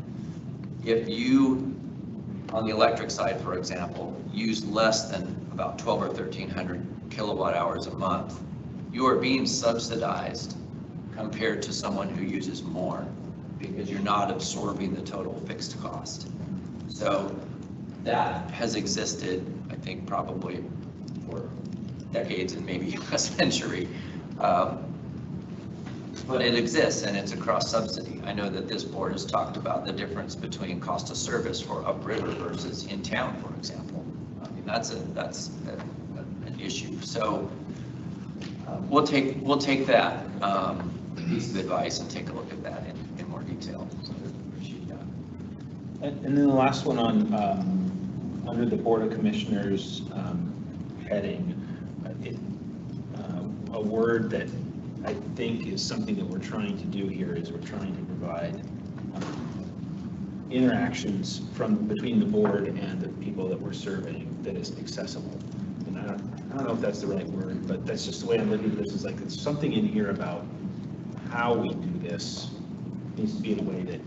If you, on the electric side, for example, use less than about 12 or 1,300 kilowatt hours a month, you are being subsidized compared to someone who uses more because you're not absorbing the total fixed cost. So that has existed, I think, probably for decades and maybe a century. But it exists and it's a cross subsidy. I know that this board has talked about the difference between cost of service for upriver versus in town, for example. I mean, that's an issue. So we'll take that piece of advice and take a look at that in more detail. So I appreciate that. And then the last one on under the Board of Commissioners heading, a word that I think is something that we're trying to do here is we're trying to provide interactions between the board and the people that we're serving that is accessible. And I don't know if that's the right word, but that's just the way I'm looking at this. Is like it's something in here about how we do this needs to be in a way that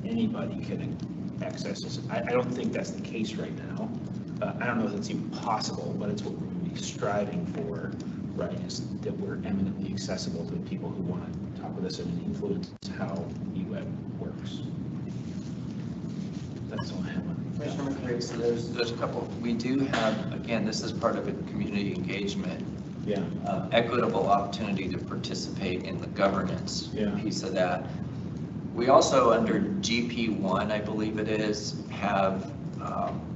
anybody can access this. I don't think that's the case right now. I don't know if it's even possible, but it's what we're going to be striving for. Right, is that we're eminently accessible to the people who want to talk with us and influence how EWEB works. That's all I have on that. Commissioner McCray, so there's a couple. We do have, again, this is part of a community engagement. Yeah. Equitable opportunity to participate in the governance piece of that. We also, under GP1, I believe it is, have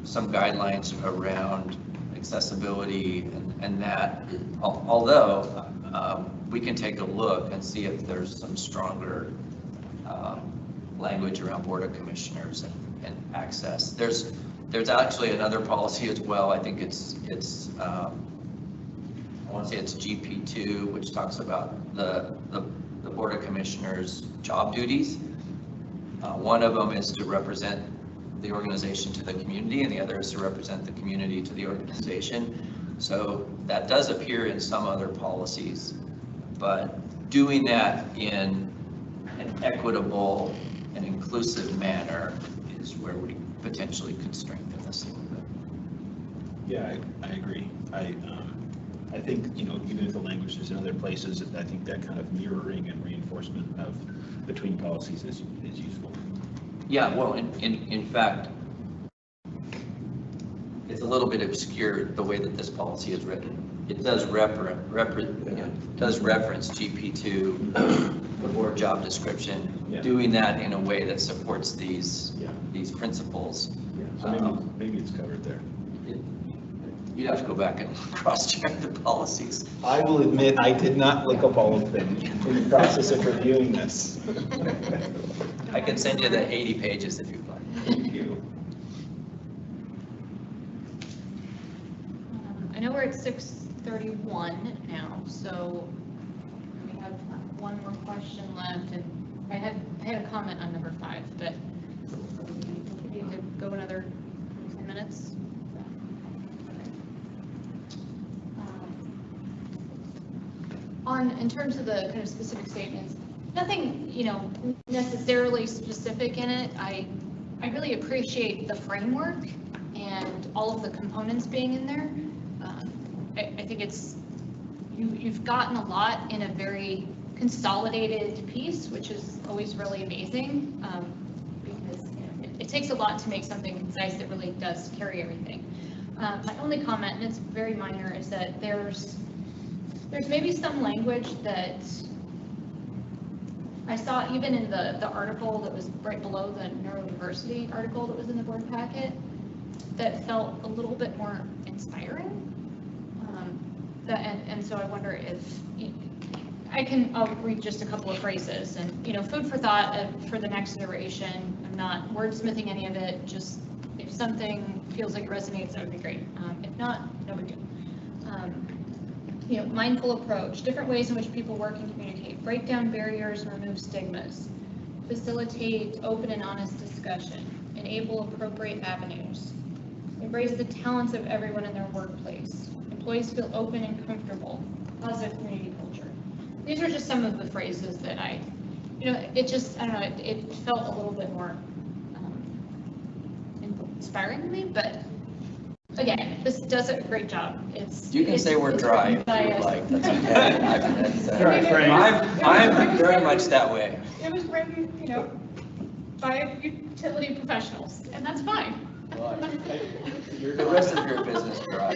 some guidelines around accessibility and that, although we can take a look and see if there's some stronger language around Board of Commissioners and access. There's There's actually another policy as well. I think it's I want to say it's GP2, which talks about the Board of Commissioners' job duties. One of them is to represent the organization to the community, and the other is to represent the community to the organization. So that does appear in some other policies, but doing that in an equitable and inclusive manner is where we potentially could strengthen this a little bit. Yeah, I agree. I think, even if the language is in other places, I think that kind of mirroring and reinforcement of between policies is useful. Yeah, well, in fact, it's a little bit obscure the way that this policy is written. It does reference GP2, the board job description, Yeah. doing that in a way that supports these Yeah. principles. Yeah. So maybe it's covered there. You'd have to go back and cross-check the policies. I will admit, I did not look up all of them in the process of reviewing this. I can send you the 80 pages if you'd like. Thank you. I know we're at 6:31 now, so we have one more question left, and I had a comment on number 5, but we need to go another 10 minutes. In terms of the kind of specific statements, nothing, necessarily specific in it. I really appreciate the framework and all of the components being in there. I think you've gotten a lot in a very consolidated piece, which is always really amazing, because it takes a lot to make something concise that really does carry everything. My only comment, and it's very minor, is that there's maybe some language that I saw even in the article that was right below the neurodiversity article that was in the board packet that felt a little bit more inspiring. And so I wonder if I'll read just a couple of phrases and, food for thought for the next iteration. I'm not wordsmithing any of it, just if something feels like it resonates, that would be great. If not, no big deal. Mindful approach, different ways in which people work and communicate, break down barriers and remove stigmas, facilitate open and honest discussion, enable appropriate avenues, embrace the talents of everyone in their workplace, employees feel open and comfortable, positive community culture. These are just some of the phrases that I don't know, it felt a little bit more inspiring to me, but again, this does a great job. You can say we're dry if you'd like. That's okay. Dry phrase. I'm very much that way. It was written, by utility professionals, and that's fine. The rest of your business dry.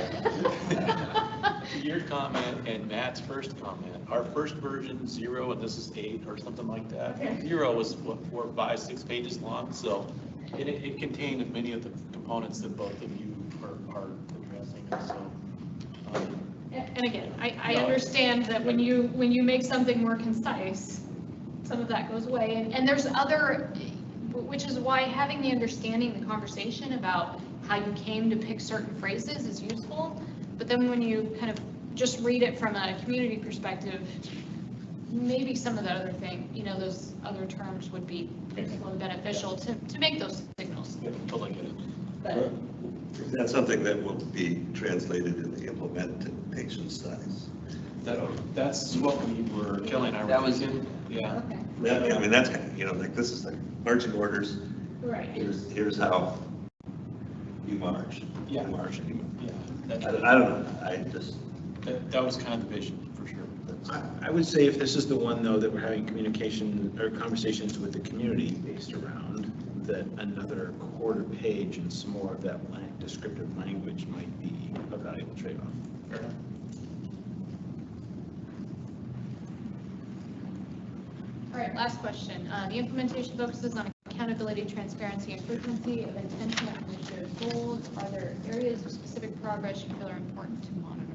Your comment and Matt's first comment, our first version 0, and this is 8 or something like that. Okay. 0 was what, 4, 5, 6 pages long, so it contained many of the components that both of you are addressing. So, And again, I understand that when you make something more concise, some of that goes away, and there's other, which is why having the understanding, the conversation about how you came to pick certain phrases is useful. But then when you kind of just read it from a community perspective, maybe some of the other thing, those other terms would be useful and beneficial to make those signals. yeah, totally get it. But That's something that will be translated in the implementation studies. That's what we were, Kelly and I were That was thinking. Yeah. okay, That's, like, this is like marching orders. right. Here's how you march. Yeah. You march and you. Yeah. I don't know, That was kind of the vision, for sure. I would say if this is the one, though, that we're having communication or conversations with the community based around, that another quarter page and some more of that descriptive language might be a valuable trade-off. Fair enough. All right, last question. The implementation focuses on accountability, transparency, and frequency of intentional and shared goals. Are there areas of specific progress you feel are important to monitor?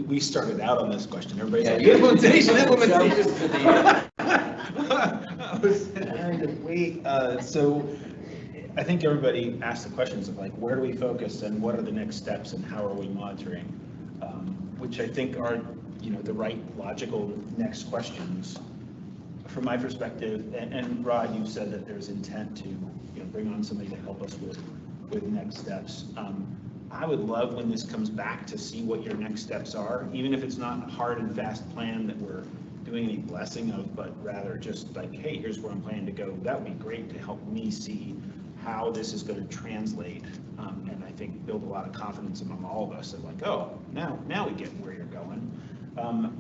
We started out on this question. Everybody's Yeah, like, you- implementation. Jumped to the I was trying to wait. So I think everybody asked the questions of like, where do we focus and what are the next steps and how are we monitoring? Which I think are, the right logical next questions. From my perspective, and Rod, you said that there's intent to, bring on somebody to help us with next steps. I would love when this comes back to see what your next steps are, even if it's not a hard and fast plan that we're doing any blessing of, but rather just like, hey, here's where I'm planning to go. That would be great to help me see how this is going to translate, and I think build a lot of confidence among all of us that like, oh, now we get where you're going.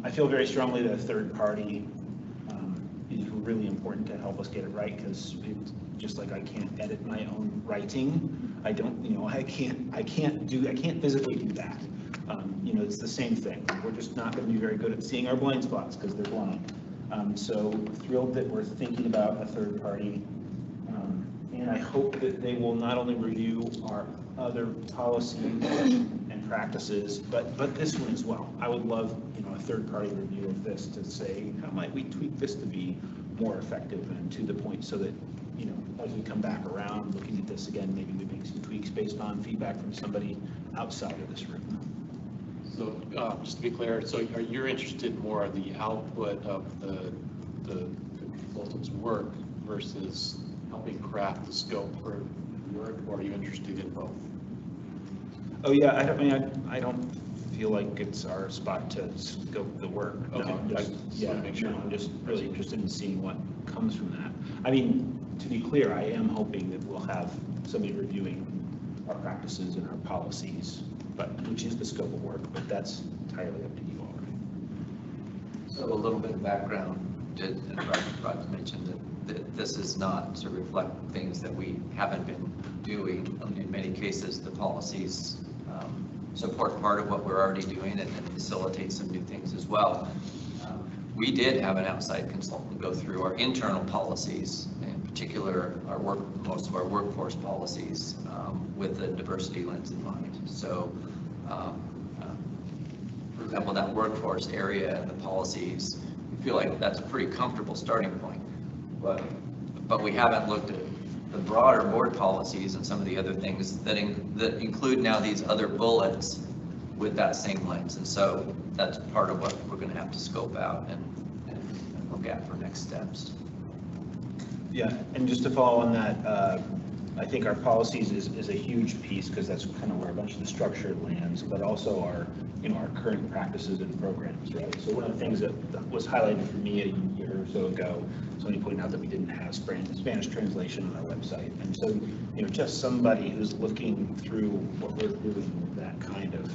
I feel very strongly that a third party is really important to help us get it right, because just like I can't edit my own writing, I don't, I can't physically do that. It's the same thing. We're just not going to be very good at seeing our blind spots because they're blind. So thrilled that we're thinking about a third party. And I hope that they will not only review our other policies and practices, but this one as well. I would love, a third-party review of this to say, how might we tweak this to be more effective and to the point, so that, as we come back around looking at this again, maybe we make some tweaks based on feedback from somebody outside of this room. So just to be clear, so are you interested more in the output of the consultant's work versus helping craft the scope for work, or are you interested in both? Oh yeah, I don't feel like it's our spot to scope the work. Okay. No, I'm just really interested in seeing what comes from that. I mean, to be clear, I am hoping that we'll have somebody reviewing our practices and our policies, which is the scope of work, but that's entirely up to you all. So a little bit of background, and Rod mentioned that this is not to reflect things that we haven't been doing. In many cases, the policies support part of what we're already doing and facilitate some new things as well. We did have an outside consultant go through our internal policies, in particular most of our workforce policies, with the diversity lens in mind. So, for example, that workforce area and the policies, we feel like that's a pretty comfortable starting point. But we haven't looked at the broader board policies and some of the other things that include now these other bullets with that same lens. And so that's part of what we're going to have to scope out and look at for next steps. Yeah, and just to follow on that, I think our policies is a huge piece, because that's kind of where a bunch of the structure lands, but also our current practices and programs, right? So one of the things that was highlighted for me a year or so ago, somebody pointed out that we didn't have Spanish translation on our website. And so, just somebody who's looking through what we're doing with that kind of,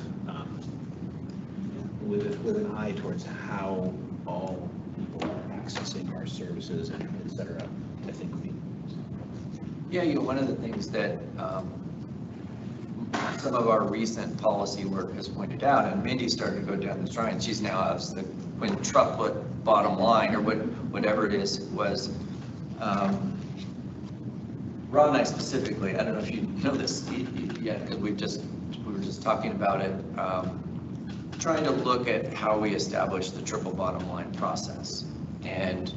with an eye towards how all people are accessing our services and et cetera, I think we. Yeah, one of the things that some of our recent policy work has pointed out, and Mindy started to go down this line, she's now as the quintuplet bottom line, or whatever it is, was Ron and I specifically, I don't know if you know this yet, because we were just talking about it, trying to look at how we establish the triple bottom line process, and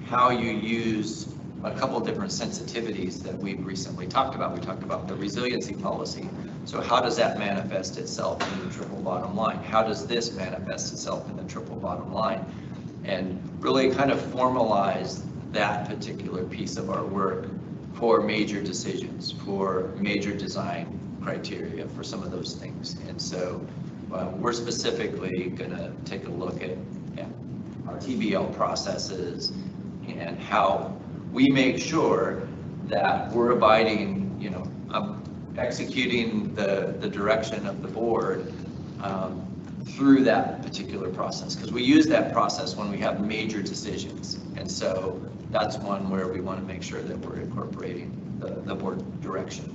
how you use a couple different sensitivities that we've recently talked about. We talked about the resiliency policy. So how does that manifest itself in the triple bottom line? How does this manifest itself in the triple bottom line? And really kind of formalize that particular piece of our work for major decisions, for major design criteria, for some of those things. And so we're specifically going to take a look at our TBL processes and how we make sure that we're abiding, executing the direction of the board through that particular process, because we use that process when we have major decisions. And so that's one where we want to make sure that we're incorporating the board direction.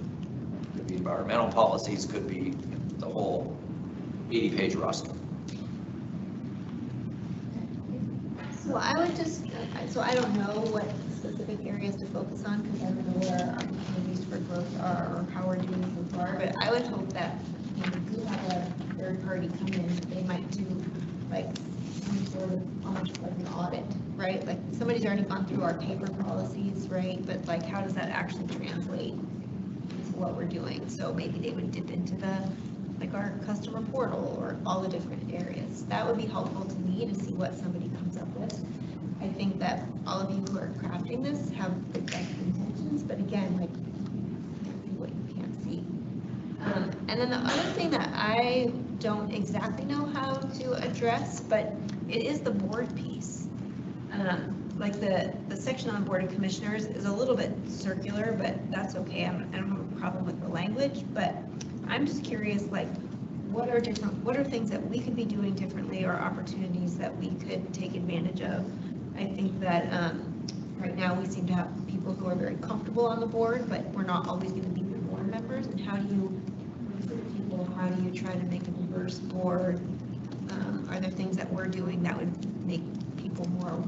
Could be environmental policies, could be the whole 80-page roster. So I don't know what specific areas to focus on, because I don't know where our opportunities for growth are or how we're doing so far, but I would hope that if we do have a third party come in, they might do like some sort of, almost like an audit, right? Like somebody's already gone through our paper policies, right? But like, how does that actually translate to what we're doing? So maybe they would dip into like our customer portal or all the different areas. That would be helpful to me to see what somebody comes up with. I think that all of you who are crafting this have the best intentions, but again, like, you can't see what you can't see. And then the other thing that I don't exactly know how to address, but it is the board piece. Like the section on Board of Commissioners is a little bit circular, but that's okay. I don't have a problem with the language, but I'm just curious, like, what are things that we could be doing differently or opportunities that we could take advantage of? I think that right now we seem to have people who are very comfortable on the board, but we're not always going to be the board members. And how do you recruit people? How do you try to make a diverse board? Are there things that we're doing that would make people more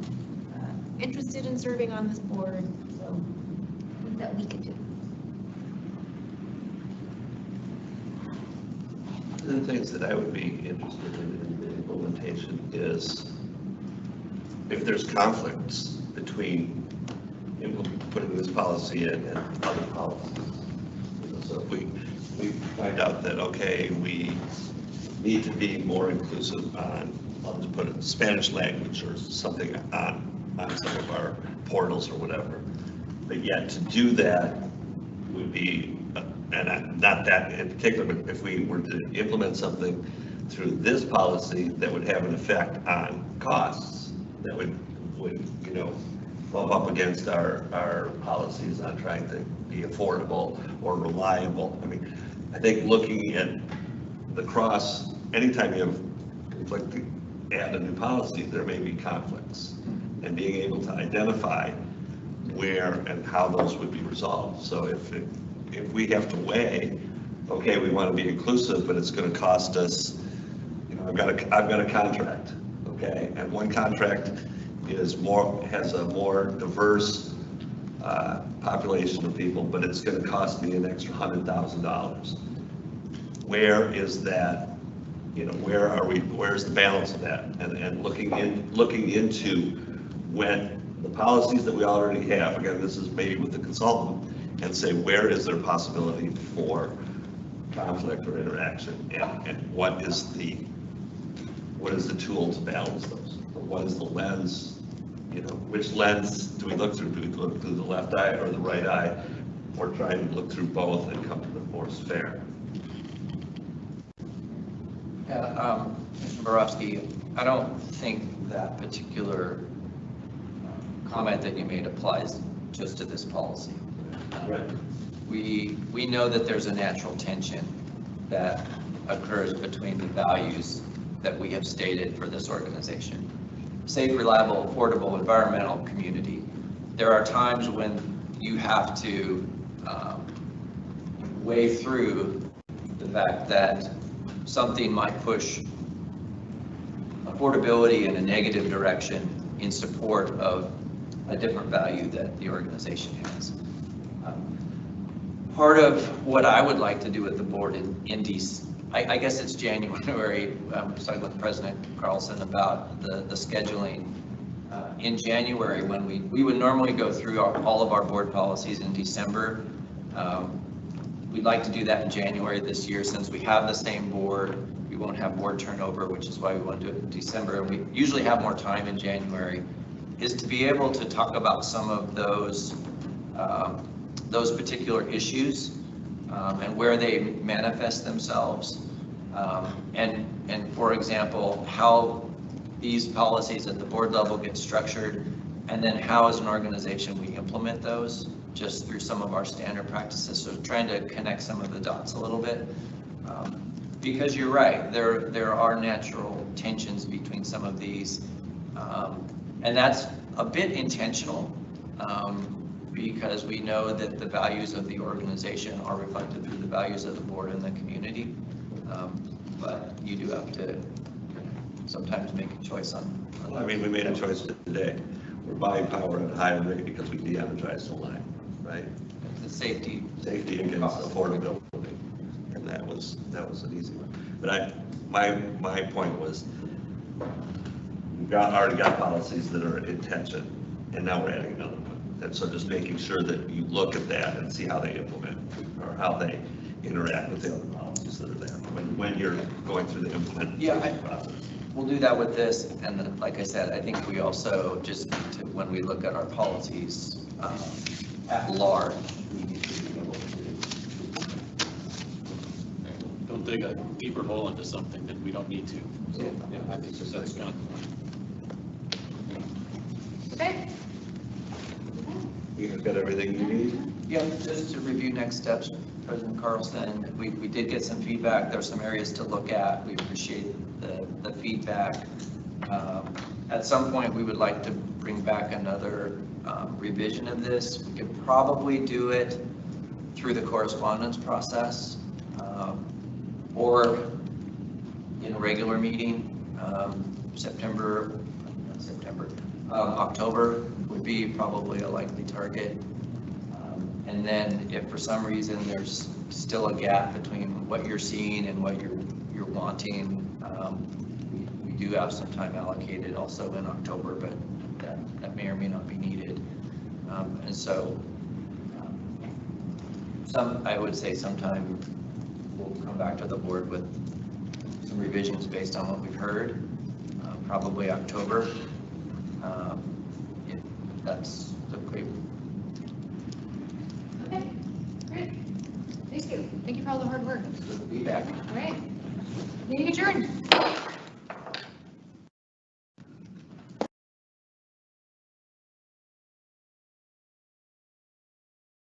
interested in serving on this board? So things that we could do. The things that I would be interested in the implementation is if there's conflicts between putting this policy in and other policies. So if we find out that, okay, we need to be more inclusive on, I'll just put it, Spanish language or something on some of our portals or whatever. But yet to do that would be, and not that in particular, but if we were to implement something through this policy that would have an effect on costs, that would you know, bump up against our policies on trying to be affordable or reliable. I mean, I think looking at the cross, anytime you have conflicting, add a new policy, there may be conflicts. And being able to identify where and how those would be resolved. So if we have to weigh, okay, we want to be inclusive, but it's going to cost us, you know, I've got a contract, okay, and one contract has a more diverse population of people, but it's going to cost me an extra $100,000. Where is that? You know, where's the balance of that? And looking into when the policies that we already have, again, this is maybe with the consultant, and say, where is there possibility for conflict or interaction? And what is the tool to balance those? What is the lens? You know, which lens do we look through? Do we look through the left eye or the right eye? Or try and look through both and come to the most fair? Yeah, Mr. Borowski, I don't think that particular comment that you made applies just to this policy. Right. We know that there's a natural tension that occurs between the values that we have stated for this organization. Safe, reliable, affordable, environmental, community. There are times when you have to weigh through the fact that something might push affordability in a negative direction in support of a different value that the organization has. Part of what I would like to do with the board in these, I guess it's January, I was talking with President Carlson about the scheduling. In January, when we would normally go through all of our board policies in December. We'd like to do that in January this year, since we have the same board. We won't have board turnover, which is why we want to do it in December. And we usually have more time in January, is to be able to talk about some of those particular issues and where they manifest themselves. And for example, how these policies at the board level get structured, and then how as an organization we implement those just through some of our standard practices. So trying to connect some of the dots a little bit. Because you're right, there are natural tensions between some of these. And that's a bit intentional because we know that the values of the organization are reflected through the values of the board and the community. But you do have to sometimes make a choice on. Well, I mean, we made a choice today. We're buying power at a higher rate because we de-energized the line, right? The safety Against affordability, and that was an easy one. But my point was, already got policies that are in tension, and now we're adding another one. And so just making sure that you look at that and see how they implement, or how they interact with the other policies that are there, when you're going through the implementation process. We'll do that with this, and then, like I said, I think we also, just to, when we look at our policies at large, we need to be able to. Don't dig a deeper hole into something that we don't need to. So, yeah, I think that's kind of. Okay. You guys got everything you need? Yeah, just to review next steps, President Carlson, we did get some feedback. There's some areas to look at. We appreciate the feedback. At some point, we would like to bring back another revision of this. We could probably do it through the correspondence process or in a regular meeting. October would be probably a likely target. And then if for some reason there's still a gap between what you're seeing and what you're wanting, we do have some time allocated also in October, but that may or may not be needed. And so I would say sometime we'll come back to the board with some revisions based on what we've heard, probably October. If that's the great. Okay, great. Thank you. Thank you for all the hard work. Feedback. All right. Meeting adjourned.